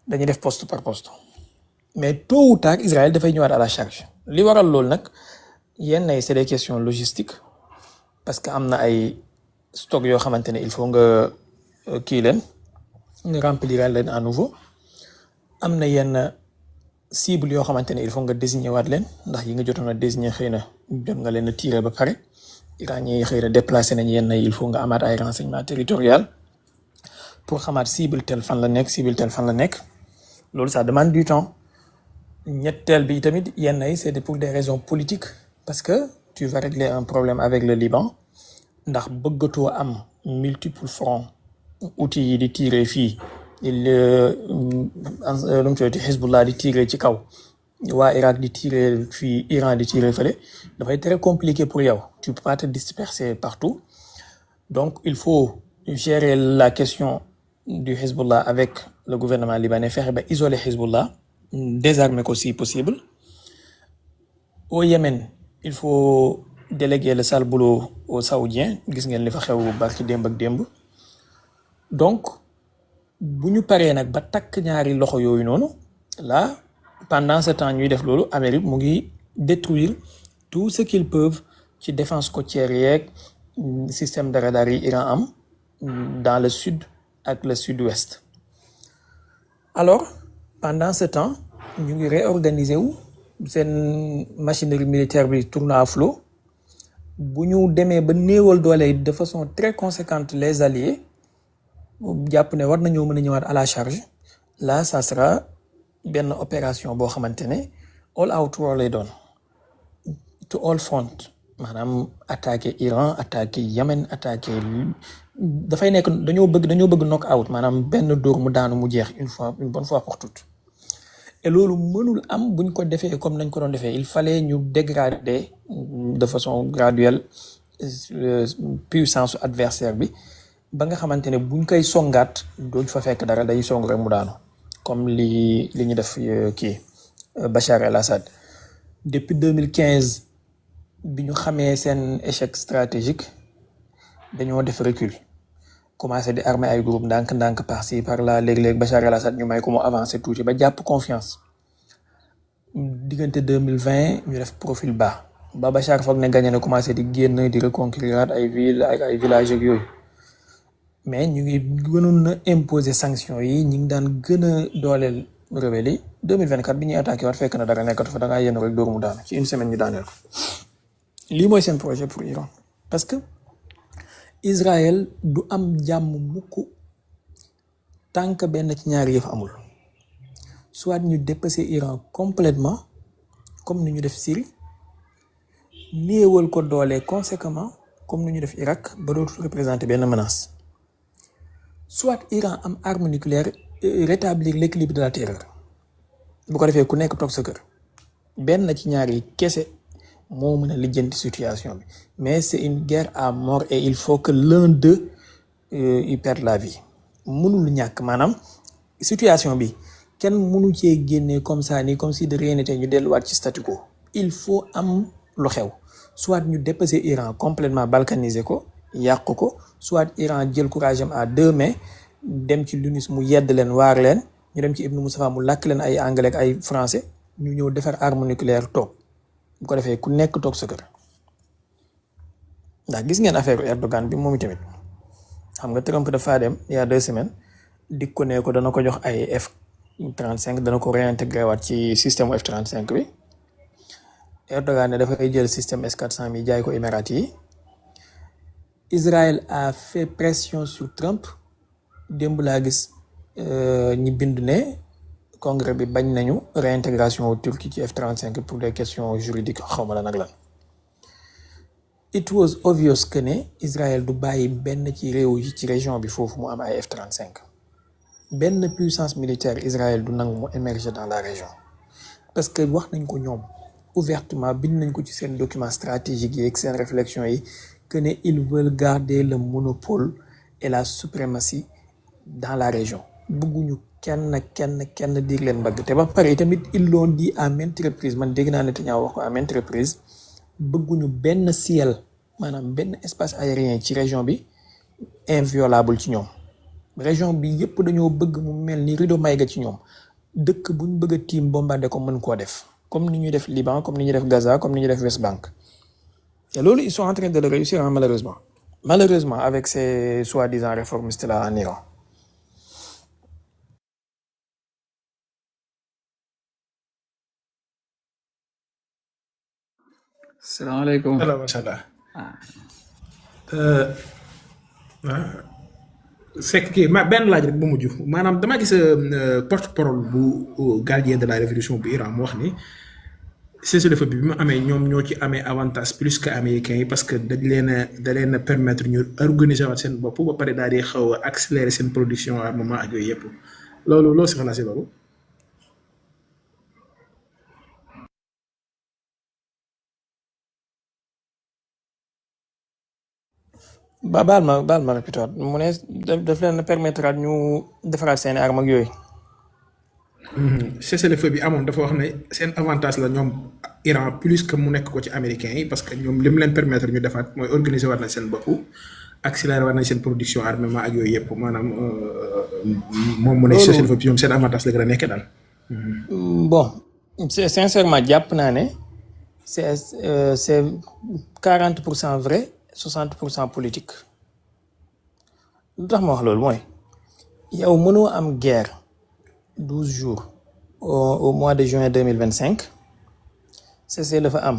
dañuy def poste par poste mais tôt ou tard Israël dafay ñëwaat à la charge li waral loolu nag yenn ay c'est des questions logistiques parce que am na ay stock yoo xamante ne il faut nga kii leen nga remplir leen à nouveau. am na yenn cible yoo xamante ne il faut nga désigner waat leen ndax yi nga jotoon a désigner xëy na jot nga leen a tirer ba pare iranien yi xëy na déplacé nañ yenn il faut nga amaat ay renseignements territorial pour xamaat cible tel fan la nekk cible tel fan la nekk loolu ça demande du temps. ñetteel bi tamit yenn yi c'est pour des raisons politiques parce que tu vas régler un problème avec le Liban ndax bëggatoo am multiple fronts outils yi di tirer fii lu mu tuddati Hezbollah di tirer ci kaw waa Irak di tirer fii Iran di tirer fële dafay très compliqué pour yow tu peux pas te disperser partout donc il faut gérer la question du Hezbollah avec le gouvernement libanais fexe ba isoler Hezbollah désarmer ko si possible. Au Yémen il faut déléguer le sale boulot aux Saoudiens gis ngeen li fa xew barki démb ak démb donc bu ñu paree nag ba takk ñaari loxo yooyu noonu là pendant ce temps ñuy def loolu Amérique mu ngi détruire tout ce qu'ils peuvent ci défense côtière yeeg système de radar yi Iran am dans le sud ak le sud-ouest. Alors pendant ce temps ñu ngi réorganiser wu seen machinerie militaire bi tourne à flot bu ñu demee ba néewal doole de façon très conséquente les alliés jàpp ne war nañoo mën a ñëwaat à la charge là ça sera benn opération boo xamante ne all out war lay doon to all front maanaam attaquer Iran attaquer Yémen attaquer dafay nekk dañoo bëgg knock out maanaam benn dóor mu daanu mu jeex une bonne fois pour toutes. Et loolu mënul am buñ ko defee comme nañ ko doon defee il fallait ñu dégrader de façon graduelle puissance adversaire bi ba nga xamante ne buñ koy songaat duñ fa fekk dara day song rek mu daanu comme li ñu def kii Bachar el-Assad depuis 2015 bi ñu xamee seen échec stratégique dañoo def recul commencé di armer ay groupe ndànk-ndànk par ci par là léeg-léeg Bachar el-Assad ñu may ko mu avancé tuuti ba jàpp confiance diggante 2020 ñu def profil bas ba Bachar foog ne gagné na commencé di génn di reconquérir ay villes ak ay villages ak yooyu mais ñu ngi gënoon na imposer sanctions yi ñu ngi daan gën a dooleel rebelle yi 2024 bi ñuy attaqué waat fekk na dara nekkatu fa da ngaa yéen rek dóor mu daanu ci une semaine ñu daaneel ko lii mooy seen projet pour Iran parce que Israël du am jàmm mukk tant que benn ci ñaari yëf amul soit ñu dépasser Iran complètement comme ni ñu def Syrie néewal ko doole conséquemment comme ni ñu def Irak ba dootul représenter benn menace soit Iran am arme nucléaire rétablir l'équilibre de la terreur bu ko defee ku nekk toog sa kër benn ci ñaari kese moo mën a lijjanti situation bi mais c'est une guerre à mort et il faut que l'un d'eux y perde la vie mënul ñàkk maanaam situation bi kenn mënu cee génnee comme ça ni comme si de rien n'était ñu delluwaat ci statu quo il faut am lu xew soit ñu dépasser Iran complètement balkaniser ko yàq ko soit Iran jël courage am à deux mains dem ci l'UNIS mu yedd leen waar leen ñu dem ci Ibn Moustapha mu làkk leen ay anglais ak ay français ñu ñëw defar arme nucléaire toog bu ko defee ku nekk toog sa kër ndax gis ngeen affaire Erdogan bi moom tamit xam nga Trump dafa dem il y a 2 semaines dik ko ne ko dana ko jox ay F-35 dana ko réintégrer waat ci système F-35 bi Erdogan ne dafay jël système S-400 mi jaay ko Émirats yi Israël a fait pression sur Trump démb laa gis ñi bind ne congrès bi bañ nañu réintégration Turquie ci F-35 pour des questions juridiques xawma la nag lan it was obvious que ne Israël du bàyyi benn ci réew yi ci région bi foofu mu am ay F-35 benn puissance militaire Israël du nangu mu émerger dans la région parce que wax nañ ko ñoom ouvertement bind nañ ko ci seen document stratégique yi ak seen réflexion yi que ne ils veulent garder le monopole et la suprématie dans la région bëgguñu kenn diir leen mbagg te ba pare tamit ils l'ont dit à maintes reprises man dégg naa Netanyahu wax ko à maintes reprises bëgguñu benn ciel maanaam benn espace aérien ci région bi inviolable ci ñoom région bi yëpp dañoo bëgg mu mel ni rideau mayga ci ñoom dëkk buñ bëgg a tiim bombardé ko mën koo def comme ni ñuy def Liban comme ni ñuy def Gaza comme ni ñuy def West Bank Et loolu ils sont en train de le réussir hein, malheureusement avec ces soi-disant réformistes là en Iran. salaamaaleykum. allah macha allah. ah fekk kii benn laaj rek bu mujj maanaam damaa gis porte parole bu gardien de la révolution bu Iran mu wax ni cessez-le-feu bi mu amee ñoom ñoo ci amee avantage plus que américains yi parce que da leen a permettre ñu organiser waat seen bopp ba pare daal di xaw a accélérer seen production armement ak yooyu yëpp loolu loo si xalaat si loolu. baal ma répéter mu ne daf leen permettre ñu defaraat seen arme ak yooyu. cessez-le-feu bi amoon dafa wax ne seen avantage la ñoom Iran plus que mu nekk ko ci américains yi parce que ñoom li mu leen permettre ñu defaat mooy organiser waat na seen bopp accélérer waat nañ seen production armement ak yooyu yëpp maanaam moom mu ne cessez-le-feu bi ñoom seen avantage la gën a nekkee daal. Bon sincèrement jàpp naa ne c'est 40% vrai 60% politique lu tax ma wax loolu mooy yow mënoo am guerre 12 jours au mois de juin 2025 cessez-le-feu am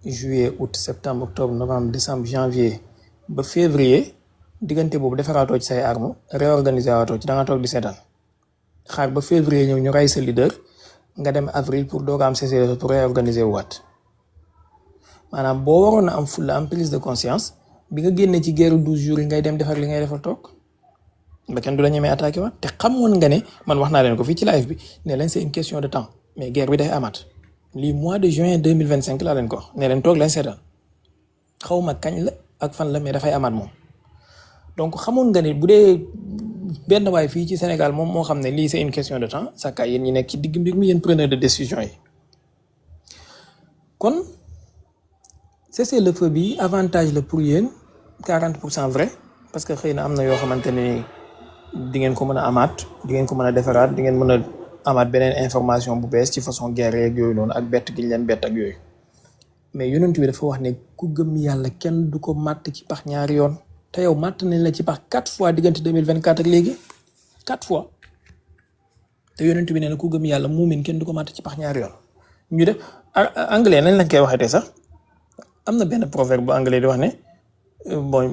juillet août septembre octobre novembre décembre janvier ba février diggante boobu defaraatoo ci say arme réorganiser waatoo ci da nga toog di seetaan xaar ba février ñëw ñu rey sa leader nga dem avril pour doog a am cessez-le-feu pour réorganiser waat maanaam boo waroon a am fulla am prise de conscience bi nga génnee ci guerre 12 jours yi ngay dem defar li ngay defal toog ba kenn du la ñemee attaqué waat te xamoon nga ne man wax naa leen ko fii ci live bi ne leen c'est une question de temps mais guerre bi day amaat lii mois de juin 2025 laa leen ko wax ne leen toog leen seetaan xaw ma kañ la ak fan la mais dafay amaat moom donc xamoon nga ne bu dee benn waay fii ci Sénégal moom moo xam ne lii c'est une question de temps sa kaay yéen ñi nekk ci digg mbir mi yéen preneur de décision yi kon cessez-le-feu bi avantage la pour yéen 40% vrai parce que xëy na am na yoo xamante ne di ngeen ko mën a amaat di ngeen ko mën a defaraat di ngeen mën a amaat beneen information bu bees ci façon guerre yeeg yooyu noonu ak bett gi ñu leen bett ak yooyu mais yonent bi dafa wax ne ku gëm yàlla kenn du ko màtt ci pax ñaari yoon te yow màtt nañ la ci pax 4 fois diggante 2024 ak léegi 4 fois te yonent bi nee na ku gëm yàlla muumin kenn du ko màtt ci pax ñaari yoon ñu def anglais nañ lañ koy waxeetee sax am na benn proverbe bu anglais di wax ne bon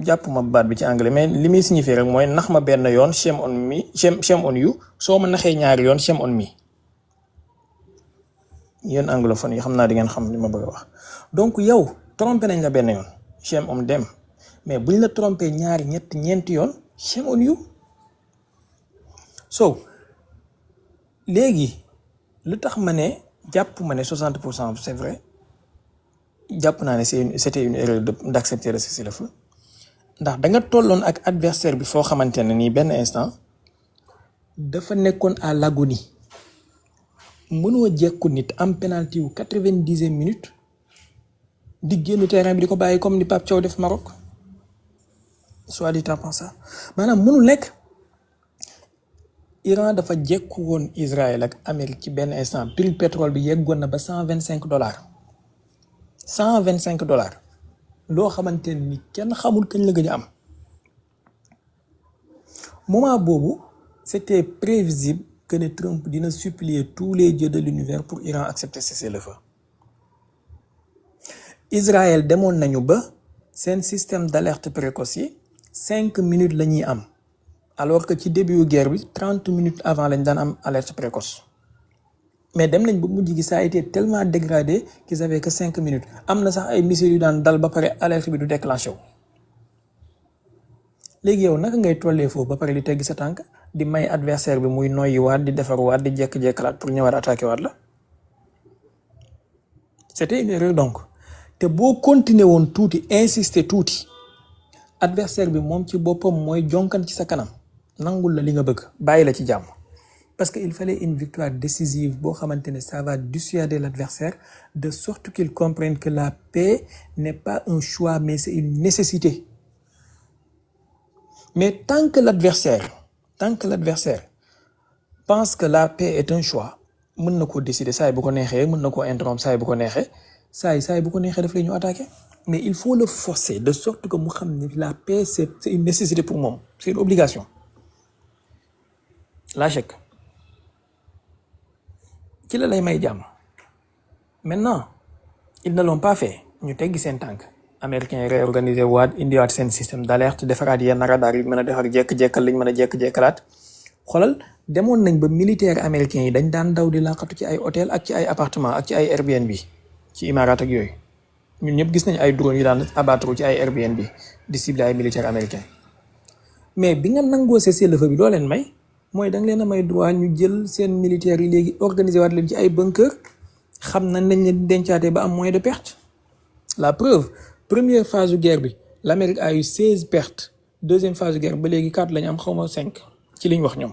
jàpp ma baat bi ci anglais mais li muy signifier rek mooy nax ma benn yoon shame on me shame on you soo ma naxee ñaari yoon shame on me yéen anglophone yi xam naa di ngeen xam li ma bëgg a wax donc yow trompé nañ la benn yoon shame on them mais buñ la trompé ñaari ñeenti yoon shame on you so léegi lu tax ma ne jàpp ma ne 60% c'est vrai jàpp naa ne c'était une erreur d'accepter le cessez-le-feu ndax da nga tolloon ak adversaire bi foo xamante ne nii benn instant dafa nekkoon à l'agonie mënoo jekku nit am penalty wu 90e minute di génn terrain bi di ko bàyyi comme ni Pape Thiaw def Maroc soit dit en passant maanaam mënul nekk Iran dafa jekku woon Israël ak Amérique ci benn instant prix pétrole bi yeggoon na ba $125 $125 loo xamante ni kenn xamul kañ la gëj a am moment boobu c'était prévisible que ne Trump dina supplier tous les dieux de l'univers pour Iran accepter cessez-le-feu Israël demoon nañu ba seen système d'alerte précoce yi 5 minutes la ñuy am alors que ci début guerre bi 30 minutes avant lañ daan am alerte précoce mais dem nañ ba mujj gi ça a été tellement dégradé qu'ils avaient que 5 minutes am na sax ay missiles yu daan dal ba pare alerte bi du déclenché wu léegi yow naka ngay tollee foofu ba pare di teggi sa tànk di may adversaire bi muy noyyi waat di defarwaat di jekk-jekkalaat pour ñëwaat attaqué waat la c'était une erreur donc te boo continuer woon tuuti insister tuuti adversaire bi moom ci boppam mooy jonkan ci sa kanam nangul la li nga bëgg bàyyi la ci jàmm parce que il fallait une victoire décisive boo xamante ne ça va dissuader l'adversaire de sorte qu'il comprenne que la paix n'est pas un choix mais c'est une nécessité mais tant que l'adversaire pense que la paix est un choix mën na koo décider saa yi bu ko neexee mën na koo interrompre saa yi bu ko neexee saay bu ko neexee daf lay ñu attaqué mais il faut le forcer de sorte que mu xam ne la paix c'est une nécessité pour moom, c'est une obligation. la chèque ci la lay may jàmm. Maintenant ils ne l'ont pas fait, ñu teggi seen tànk. Américains yi réorganiser waat indiwaat seen système d'alerte, defaraat yenn radar yi mën a defar jekk-jekkal liñ mën a jekk-jekkalaat. xoolal demoon nañ ba militaire américains yi dañ daan daw di laqatu ci ay hôtel ak ci ay appartement ak ci ay Airbnb ci Imaaraat ak yooyu. ñun ñëpp gis nañ ay drones yi daan abattre ci ay Airbnb di cibler ay militaire américains. mais bi nga nangoo cessez-le-feu bi doo leen may mooy da nga leen a may droit ñu jël seen militaires yi léegi organiser waat leen ci ay bunker, xam nañ nañ leen dencaatee ba am moyen de perte. La preuve, première phase de guerre bi l'Amérique a eu 16 pertes, deuxième phase de guerre ba léegi 4 lañ am xawma 5 ci liñ wax ñoom.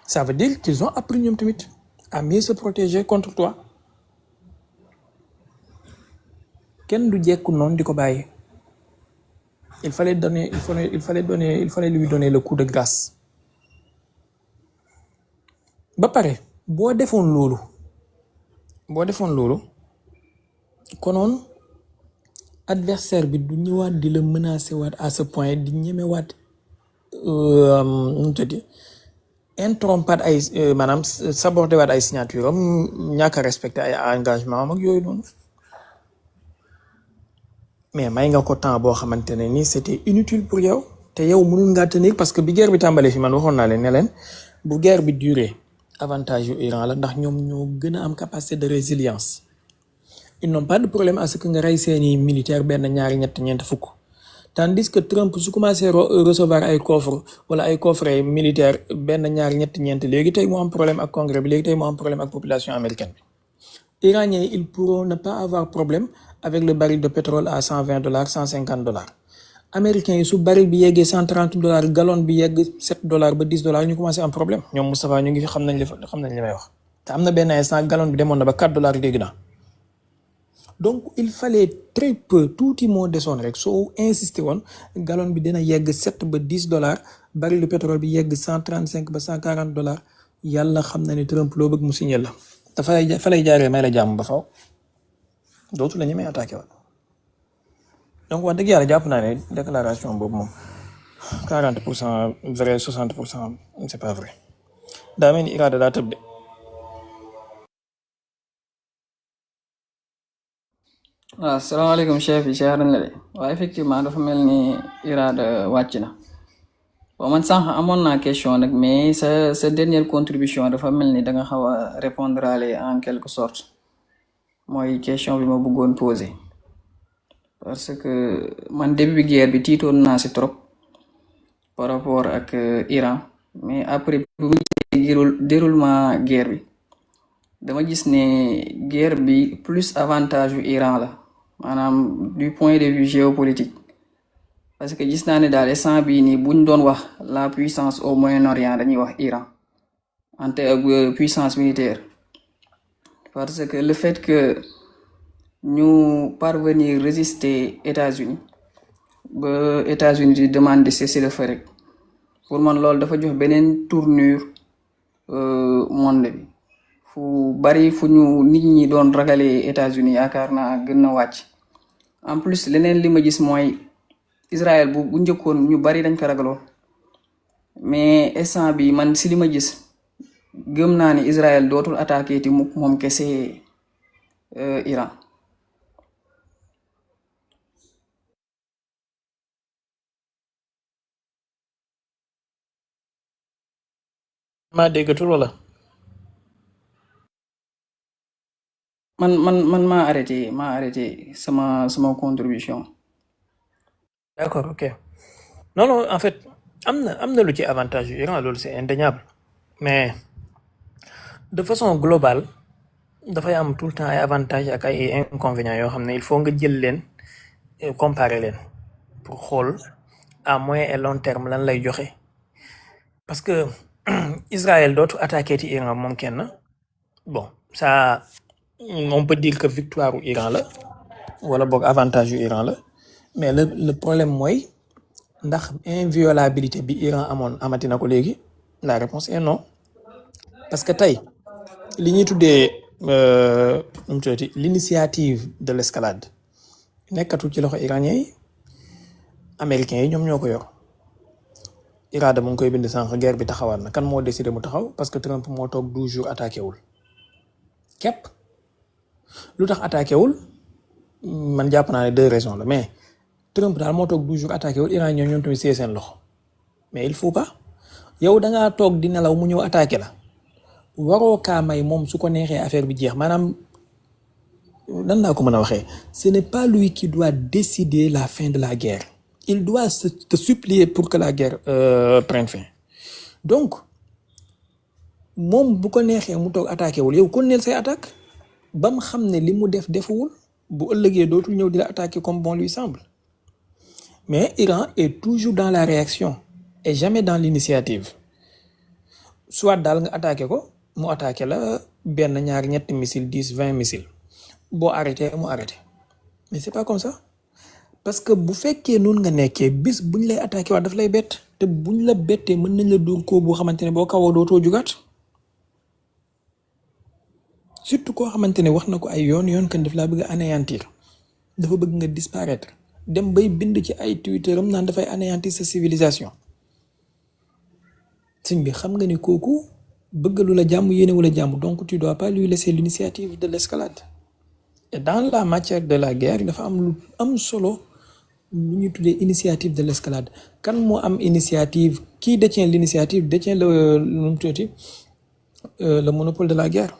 Ça veut dire qu'ils ont appris ñoom tamit à mieux se protéger contre toi. kenn du jekku noonu di ko bàyyi. il fallait lui donner le coup de grâce. ba pare boo defoon loolu konoon adversaire bi du ñëwaat di la menacer waat à ce point di ñemewaat interrompre ay maanaam saborder waat ay signature am, ñàkk a respecter ay engagement am ak yooyu noonu. mais may nga ko temps boo xamante ne nii c'était inutile pour yow te yow mënul ngaa tenir parce que bi guerre bi tàmbalee fi man waxoon naa leen ne leen bu guerre bi durer avantage yu Iran la ndax ñoom ñoo gën a am capacité de résilience. Ils n'ont pas de problème à ce que nga rey seeni militaire benn ñaari ñett ñeent fukk, tandis que Trump su commencé recevoir ay coffre wala ay coffre militaire benn ñaari ñett ñeent léegi tey mu am problème ak congrès bi, léegi tey mu am problème ak population américaine bi. Iraniens ils pourront ne pas avoir problème avec le baril de pétrole à $120 $150. Américains yi su baril bi yeggee $130 gallon bi yegg $7 ba $10 ñu commencé am problème. ñoom Moustapha ñu ngi fi xam nañ li may wax te am na benn instant gallon bi demoon na ba $4 dégg naa. Donc il fallait très peu, tuuti moo desoon rek soo insisté woon gallon bi dina yegg $7 ba $10, baril de pétrole bi yegg $135 ba $140. yàlla xam na ne Trump loo bëgg mu signé la te fa lay jaaree may la jàmm ba faw dootu la ñemee attaqué waat. donc wax dëgg yàlla jàpp naa ne déclaration boobu moom 40% vrai 60% c'est pas vrai. daa mel ni Iraada daa tëb de. waaw salaamaaleykum chef yi siyaar nañ la de waaye effectivement dafa mel ni Iraada wàcc na bon man sànq amoon naa question nag mais sa dernière contribution dafa mel ni da nga xaw a répondre en quelque sorte mooy question bi ma bëggoon poser parce que man début bi guerre bi tiitoon naa si trop par rapport ak Iran mais après bu mu déroulement guerre bi dama gis ne guerre bi plus avantage yu Iran la maanaam du point de vue géopolitique parce que gis naa ne daal instant bii nii buñ doon wax la puissance au Moyen-Orient dañuy wax Iran en termes de puissance militaire parce que le fait que ñu parvenir résister États-Unis ba États-Unis di demander cessez-le-feu rek pour man loolu dafa jox beneen tournure monde bi fu bari fu ñu nit ñi doon ragalee États-Unis yaakaar naa gën na wàcc. En plus leneen li ma gis mooy Israël bu njëkkoon ñu bari dañ ko ragaloon mais instant bi man si li ma gis gëm naa ni Israël dootul attaqué ti mukk moom kese Iran. maa déggatul wala. man maa arrêté sama contribution. D'accord, ok. Non en fait am na lu ci avantage yu Iran loolu c'est indéniable mais de façon globale dafay am tout le temps ay avantages ak ay inconvénients yoo xam ne il faut nga jël leen comparer leen pour xool à moyen et long terme lan lay joxe parce que Israël dootu attaqué ci Iran moom kenn bon ça on peut dire que victoire u Iran la wala boog avantage yu Iran la mais le problème mooy ndax inviolabilité bi Iran amoon amati na ko léegi la réponse est non parce que tey li ñuy tuddee nu mu tuddati l'initiative de l'escalade nekkatul ci loxo iranien yi américains yi ñoom ñoo ko yor. Irada mu ngi koy bind sànq guerre bi taxawaat na kan moo décidé mu taxaw parce que Trump moo toog 12 jours attaqué wul képp lu tax attaqué wul man jàpp naa ne 2 raisons la mais Trump daal moo toog 12 jours attaqué wul iranien ñoom tamit see seen loxo mais il faut pas yow da ngaa toog di nelaw mu ñëw attaqué la waroo kaa may moom su ko neexee affaire bi jeex maanaam nan laa ko mën a waxee ce n'est pas lui qui doit décider la fin de la guerre. Il doit te supplier pour que la guerre prenne fin donc moom bu ko neexee mu toog attaqué wul yow kon neel say attaque ba mu xam ne li mu def defuwul bu ëllëgee dootul ñëw di la attaquer comme bon lui semble mais Iran est toujours dans la réaction et jamais dans l'initiative soit daal nga attaqué ko mu attaqué la benn ñaar ñetti missile 10 20 missiles boo arrêté mu arrêté mais c'est pas comme ça. Parce que bu fekkee noonu nga nekkee bis buñ lay attaqué waat daf lay bett te buñ la bettee mën nañ la dóor koo boo xamante ne boo kawoo dootoo jugaat surtout koo xamante ne wax na ko ay yoon kan daf laa bëgg a anéantir dafa bëgg nga disparaître dem bay bind ci ay Twitteram naan dafay anéantir sa civilisation sëñ bi xam nga ni kooku bëgg lu la jàmm yéene wala jàmm donc tu dois pas lui laisser l'initiative de l'escalade et dans la matière de la guerre dafa am lu am solo lu ñu tuddee initiative de l'escalade kan moo am initiative qui détient l'initiative détient le monopole de la guerre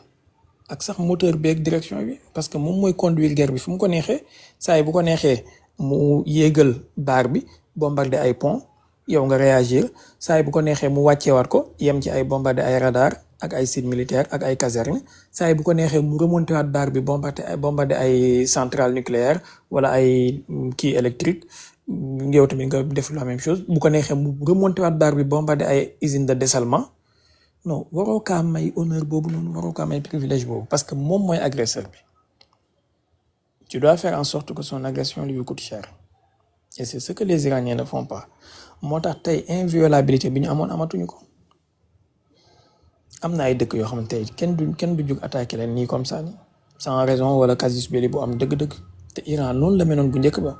ak sax moteur bi ak direction bi parce que moom mooy conduire guerre bi fu mu ko neexee saa yi bu ko neexee mu yéegal baar bi bombarder ay pont yow nga réagir saa yi bu ko neexee mu wàcceewaat ko yem ci ay bombarder ay radar ak ay sites militaires ak ay casernes saa yi bu ko neexee mu remonter waat baar bi bombarder ay centrales nucléaires wala ay kii électrique yow tamit nga def la même chose bu ko neexee mu remonter waat baar bi bombarder ay usines de dessalement non waroo kaa may honneur boobu noonu waroo kaa may privilège boobu parce que moom mooy agresseur bi tu dois faire en sorte que son agression lui coûte cher et c'est ce que les Iraniens ne font pas moo tax tey inviolabilité bi ñu amoon amatuñu ko. am na ay dëkk yoo xamante ne kenn du jug attaqué leen nii comme ça ni sans raison wala casus belli bu am dëgg-dëgg te Iran noonu la meloon bu njëkk ba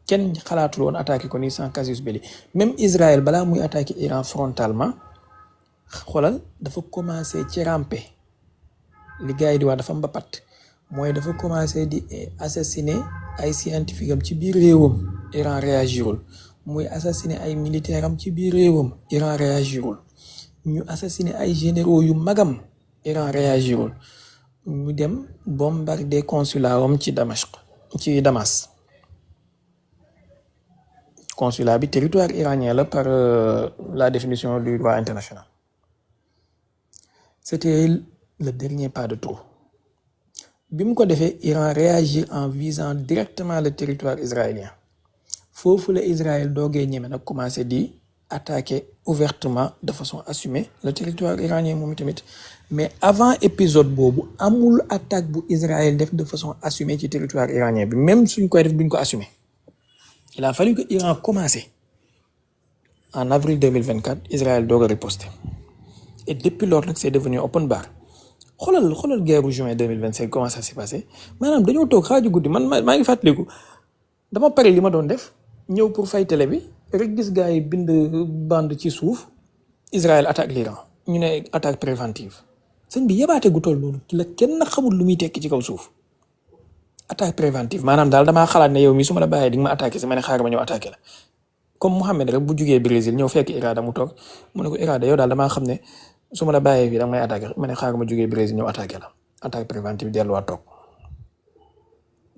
kenn xalaatul woon attaqué ko nii sans casus belli même Israël balaa muy attaqué Iran frontalement xoolal dafa commencé ci rampe li gars yi di wax dafa mbapat mooy dafa commencé di assassiner ay scientifique am ci biir réewam Iran réagirul muy assassiner ay militaire am ci biir réewam Iran réagirul ñu assassiné ay généraux yu magam Iran réagirul ñu dem bombarder consulat wam ci Damas consulat bi territoire iranien la par la définition du droit international c'était le dernier pas de trop bi mu ko defee Iran réagir en visant directement le territoire israélien foofu la Israël doogee ñeme nag commencé di attaquer ouvertement de façon assumée le territoire iranien moom tamit mais avant épisode boobu amul attaque bu Israël def de façon assumée ci territoire iranien bi même suñ koy def duñ ko assumer il a fallu que Iran commencé en avril 2024 Israël doog a riposter et depuis lors nag c'est devenu open bar xoolal guerre juin 2025 comment ça s'est passé maanaam dañoo toog xaaju guddi man maa ngi fàttaliku dama pare li ma doon def ñëw pour fay télé bi rek gis gars yi bind bande ci suuf Israël attaque l'Iran ñu ne attaque préventive sëñ bi yebaate gu toll loolu la kenn xamul lu muy tekki ci kaw suuf attaque préventive maanaam daal damaa xalaat ne yow mi su ma la bàyyee di nga ma attaqué si ma ne xaaral ma ñëw attaqué la comme Mohamed rek bu jugee Brésil ñëw fekk Irada mu toog mu ne ko Irada yow daal damaa xam ne su ma la bàyyee fii da nga may attaqué ma ne xaaral ma jugee Brésil ñëw attaqué la attaque préventive delluwaat toog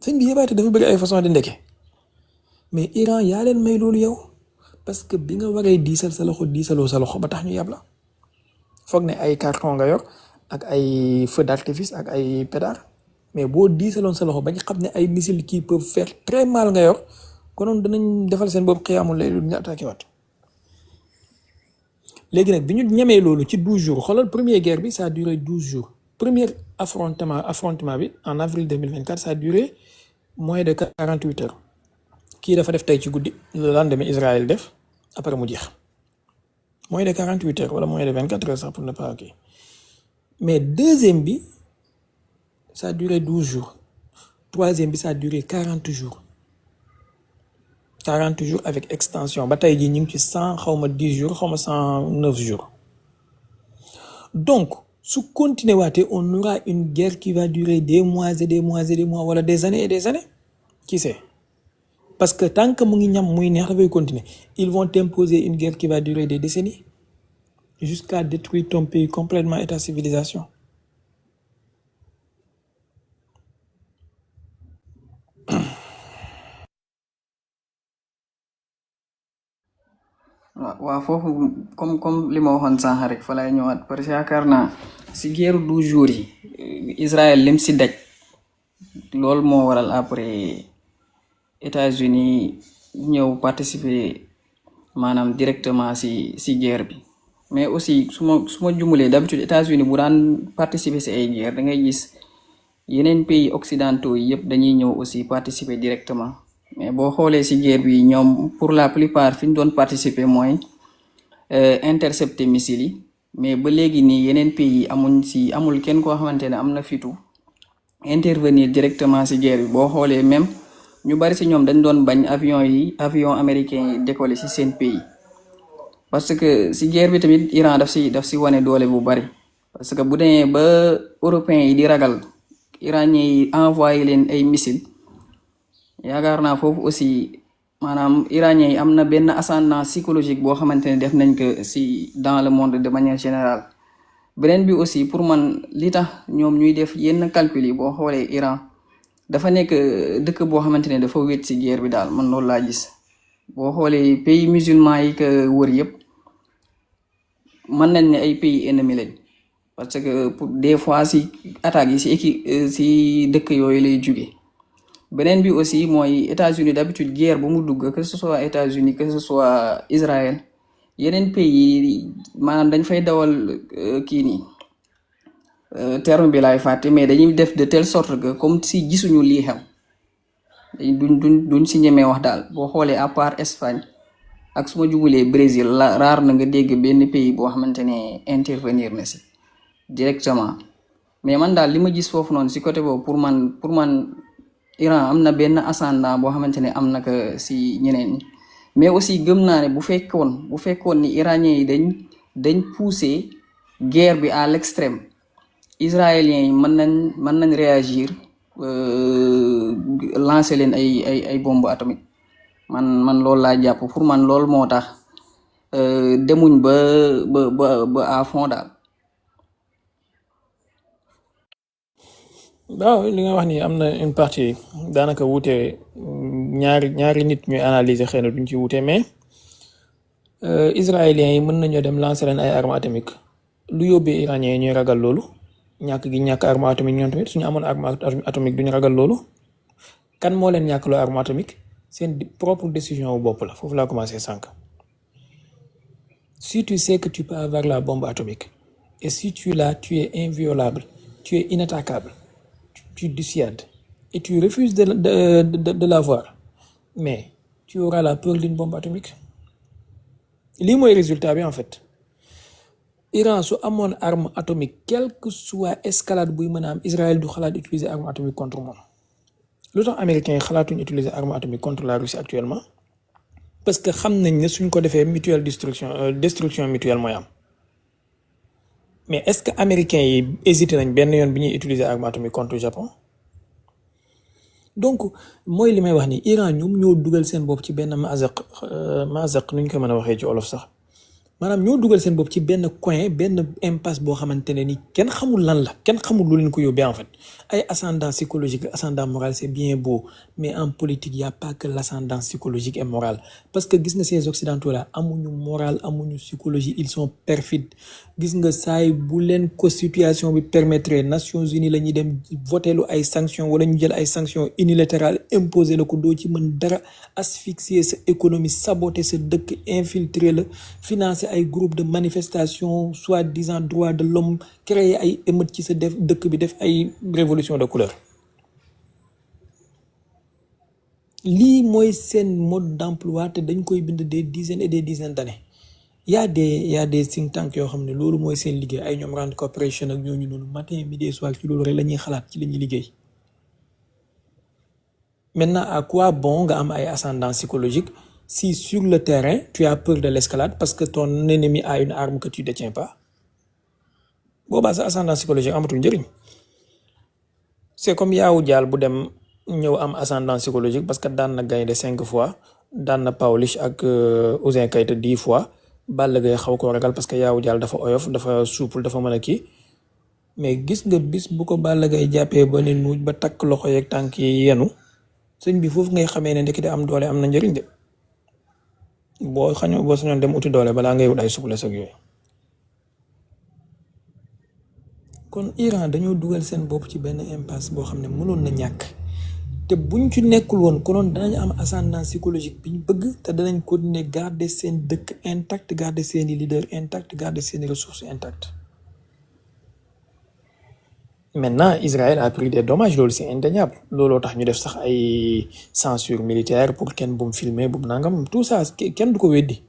sëñ bi yebaate dafa bëri ay façon di ndeke mais Iran yaa leen may loolu yow parce que bi nga waree diisal sa loxo diisaloo sa loxo ba tax ñu yab la foog ne ay carton nga yor ak ay feu d'artifice ak ay pédard mais boo diisaloon sa loxo bañ xam ne ay missiles qui peuvent faire très mal nga yor konoon danañ defal seen bopp xiyaamul lay lu ñu attaqué waat léegi nag bi ñu ñemee loolu ci 12 jours xoolal première guerre bi ça a duré 12 jours premier affrontement bi en avril 2024 ça a duré moins de 48 heures kii dafa def tey ci guddi le lendemain Israël def après mu jeex moins de 48 heures wala moins de 24 heures sax pour ne pas kii mais deuxième bi ça a duré 12 jours. Troisième bi ça a duré 40 jours. 40 jours avec extension ba tey jii ñu ngi ci 100 xaw ma 10 jours xaw ma 109 jours. Donc su continuer waatee on aura une guerre qui va durer des mois et des mois et des mois wala des années et des années. Qui sait? Parce que tant que mu ngi ñam muy neex dafay continuer. Ils vont t'imposer une guerre qui va durer des décennies jusqu'à détruire ton pays complètement et ta civilisation. waaw foofu comme li ma waxoon sànq rek fa lay ñëwaat parce que yaakaar naa si guerre 12 jours yi Israël lim si daj loolu moo waral après États-Unis ñëw participer maanaam directement si guerre bi mais aussi su ma jumulee d'habitude États-Unis bu daan participer si ay guerre da ngay gis yeneen pays occidentaux yi yëpp dañuy ñëw aussi participer directement mais boo xoolee si guerre bi ñoom pour la plupart fi ñu doon participer mooy intercepter missiles yi mais ba léegi nii yeneen pays amul kenn koo xamante ne am na fitu intervenir directement si guerre bi boo xoolee même ñu bari si ñoom dañ doon bañ avion américain yi décoller si seen pays parce que si guerre bi tamit Iran daf si wane doole bu bari parce que bu demee ba européens yi di ragal iranien yi envoyé leen ay missiles yaakaar naa foofu aussi maanaam iranien yi am na benn ascendant psychologique boo xamante ne def nañ ko si dans le monde de manière générale. Beneen bi aussi pour man li tax ñoom ñuy def yenn calcul yi boo xoolee Iran dafa nekk dëkk boo xamante ne dafa wéet si guerre bi daal man loolu laa gis boo xoolee pays musulman yi ko wër yëpp mën nañ ne ay pays ennemis lañ parce que pour des fois si attaques yi si dëkk yooyu lay jóge. Beneen bi aussi mooy États-Unis d'habitude guerre bu mu dugg que ce soit États-Unis que ce soit Israël yeneen pays maanaam dañ fay dawal kii nii terme bi laay fàtte mais dañuy def de telle sorte que comme si gisuñu lii xew duñ si ñemee wax daal boo xoolee à part Espagne ak su ma jubulee Brésil la raar na nga dégg benn pays boo xamante ne intervenir na si directement mais man daal li ma gis foofu noonu si côté boobu pour man Iran am na benn ascendant boo xamante ne am na ko si ñeneen ñi mais aussi gëm naa ne bu fekkoon ni iraniens yi dañ pousser guerre bi à l'extrême israéliens yi mën nañ réagir lancer leen ay bombe atomique man loolu laa jàpp pour man loolu moo tax demuñ ba à fond daal. waaw li nga wax ni am na une partie daanaka wuute ñaari nit ñuy analyser xëy na duñ ci wuute mais israéliens yi mën nañoo dem lancer leen ay armes atomiques lu yóbbee iraniens yi ñuy ragal loolu ñàkk arme atomique ñoom tamit suñu amoon arme atomique duñu ragal loolu kan moo leen ñàkkloo arme atomique seen propre décision wu bopp la foofu laa commencé sànq. Si tu sais que tu peux avoir la bombe atomique et si tu l'as, tu es inviolable, tu es inattaquable, tu dissuades et tu refuses de l'avoir, mais tu auras la peur d'une bombe atomique. lii mooy résultat bi en fait. Iran su amoon arme atomique quelle que soit escalade buy mën a am Israël du xalaat utiliser arme atomique contre moom. lu tax américains yi xalaatuñ utiliser arme atomique contre la Russie actuellement parce que xam nañ ne suñ ko defee mutuelle destruction mutuelle mooy am. Mais est-ce que américains yi hésité nañ benn yoon bi ñuy utiliser arme atomique contre Japon? Donc mooy li may wax ni Iran ñoom ñoo dugal seen bopp ci benn mazaq nuñ ko mën a waxee ci olof sax maanaam ñoo dugal seen bopp ci benn coin benn impasse boo xamante ne ni kenn xamul lan la kenn xamul lu leen ko yóbbee en fait ay ascendant psychologique ascendant moral c'est bien beau mais en politique y a pas que l'ascendant psychologique et moral parce que gis nga ces occidentaux là amuñu moral amuñu psychologie ils sont perfides gis nga saay bu leen ko situation bi permettre Nations Unies la ñuy dem voteelu ay sanctions wala ñu jël ay sanctions unilatérales imposer la ko doo ci mën dara asphyxier sa économie saboter sa dëkk infiltrer la financer ay groupe de manifestation soi-disant droit de l'homme créer ay émeute ci sa dëkk bi def ay révolution de couleur lii mooy seen mode d'emploi te dañ koy bind des dizaines et des dizaines d'années y a des think tanks yoo xam ne loolu mooy seen liggéey ay ñoom Rand Corporation ak ñooñu noonu matin midi soir ci loolu rek la ñuy xalaat ci la ñuy liggéey. Maintenant, à quoi bon nga am ay ascendant psychologique si sur le terrain tu as peur de l'escalade parce que ton ennemi a une arme que tu détiens pas? Boobaa sa ascendant psychologique amatul njëriñ. C'est comme Yawou Dial bu dem ñëw am ascendant psychologique parce que daan na Gaynde 5 fois daan na Pawlish ak Ouzin Keita 10 fois Balla Gaye xaw ko ragal parce que Yawou Dial dafa oyof dafa souple dafa mën a kii mais gis nga bis bu ko Balla Gaye jàppee ba ne nuuj ba takk loxo yeeg tànk yi yenu sëñ bi foofu ngay xamee ne ndekete am doole am na njëriñ de boo sañoon dem uti doole balaa ngay wut ay souplesse ak yooyu. kon Iran dañoo dugal seen bopp ci benn impasse boo xam ne mënoon na ñàkk te buñ ci nekkul woon konoon danañ am ascendant psychologique bi ñu bëgg te danañ continuer garder seen dëkk intact garder seeni leader intact garder seeni ressources intact. Maintenant Israël a pris des dommages loolu c'est indéniable looloo tax ñu def sax ay censure militaire pour kenn bu mu filmer bu mu nangam tout ça kenn du ko weddi.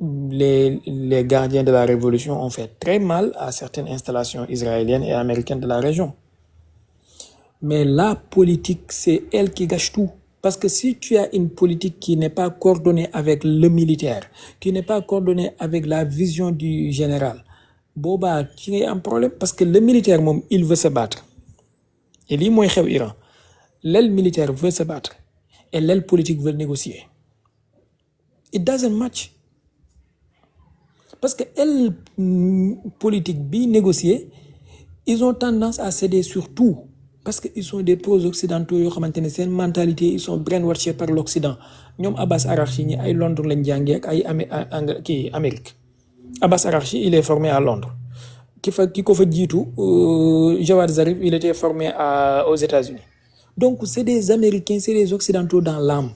Les gardiens de la révolution ont fait très mal à certaines installations israéliennes et américaines de la région. Mais la politique, c'est elle qui gâche tout. Parce que si tu as une politique qui n'est pas coordonnée avec le militaire, qui n'est pas coordonnée avec la vision du général, boba, tu as un problème. Parce que le militaire, il veut se battre. Et li moy xew Iran. L'aile militaire veut se battre. Et l'aile politique veut négocier. It doesn't match. Parce que elle politique bi négocier ils ont tendance à céder sur tout parce que ils sont des pro-occidentaux yoo xamante ne seen mentalité ils sont brainwashed par l'Occident ñoom Abbas Araghchi ñi ay Londres lañ jàngee ak ay Amérique. Abbas Araghchi il est formé à Londres ki ko fa jiitu Jawad Zarif il était formé aux États-Unis. Donc c'est des Américains, c'est des Occidentaux dans l'âme.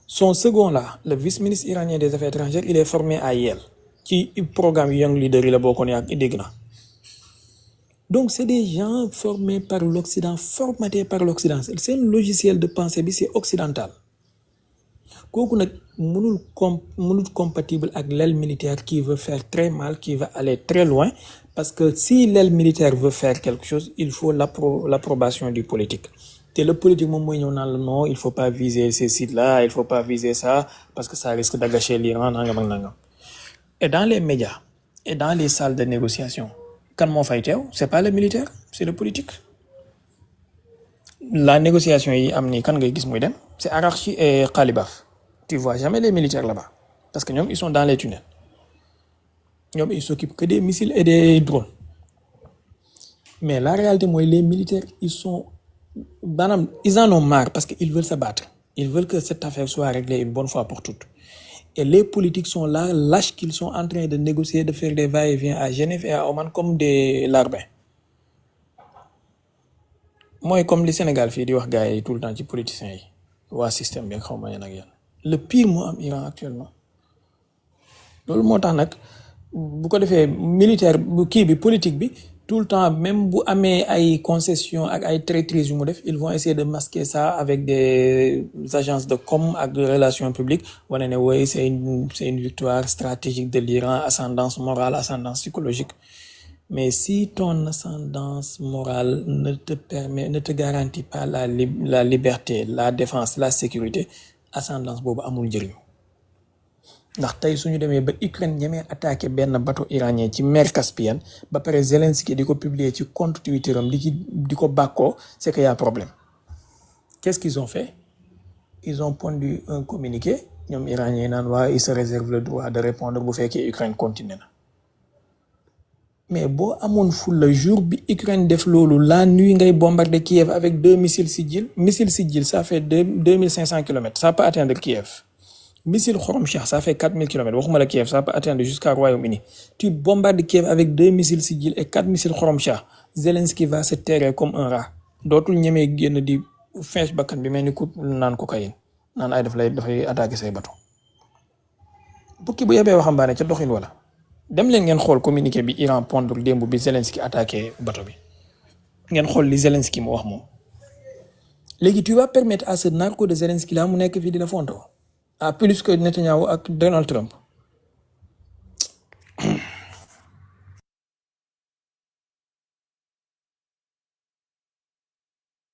Son second là, le vice-ministre iranien des Affaires étrangères, il est formé à Yale, qui programme Young Leader, il a beaucoup de Donc c'est des gens formés par l'Occident, formatés par l'Occident. C'est un logiciel de pensée, c'est occidental. Kooku nak mënul compatible avec l'aile militaire qui veut faire très mal, qui va aller très loin, parce que si l'aile militaire veut faire quelque chose, il faut l'approbation du politique. Et le politique, non, il ne faut pas viser ces sites-là, il ne faut pas viser ça, parce que ça risque d'agacher l'Iran. Et dans les médias, et dans les salles de négociation, quand mon fighter, ce n'est pas le militaire, c'est le politique. La négociation, c'est Araghchi et Khalibaf. Tu ne vois jamais les militaires là-bas, parce que ils sont dans les tunnels. Ils s'occupent que des missiles et des drones. Mais la réalité, les militaires, ils en ont marre parce qu'ils veulent se battre. Ils veulent que cette affaire soit réglée une bonne fois pour toutes. Et les politiques sont là, lâches qu'ils sont en train de négocier, de faire des va-et-vient à Genève et à Oman comme des larbins. Moi, comme les Sénégal, je dis tout le temps les politiciens, le système bien le pire mot en Iran actuellement. Lolu motax nak bu ko defee militaire bu kii bi politique bi tout le temps même bu amee ay concessions ak ay traîtrises yu mu def ils vont essayer de masquer ça avec des agences de com ak de relations publiques wane ne oui c'est une victoire stratégique de l'Iran, ascendance morale, ascendance psychologique. Mais si ton ascendance morale ne te garantit pas la liberté, la défense, la sécurité, ascendance boobu amul njëriñ. Ndax tey suñu demee ba Ukraine ñemee attaqué benn bateau iranien ci mer Caspienne ba pare Zelensky di ko publier ci compte Twitter am di ko bàkkoo, c'est qu'il y a problème. Qu'est-ce qu'ils ont fait? Ils ont pondu un communiqué ñoom iranien naan waa ils se réservent le droit de répondre bu fekkee Ukraine continue na. Mais boo amoon ful le jour bi Ukraine def loolu la nuit ngay bombarder Kiev avec 2 missiles Sigil. Missile Sigil ça fait 2500 km, ça peut atteindre Kiev. Missile Khorramshahr, ça fait 4000 km. Waxuma la Kiev, ça peut atteindre jusqu'à Royaume-Uni. Tu bombardes Kiev avec 2 missiles Sigil et 4 missiles Khorramshahr. Zelensky va se terrer comme un rat. Dootul ñemee génn di fees bakkan bi mel ni ku naan cocaïne. Naan ay dafay attaquer say bateau. Bukki bu yebee waxambaane ca doxin wala. Dem leen ngeen xool communiqué bi Iran pondre démb bi Zelensky attaqué bateau bi. Ngeen xool li Zelensky mu wax moom. Léegi tu vas permettre à ce narco de Zelensky là mu nekk fii di la fonto. À plus que Netanyahu ak Donald Trump.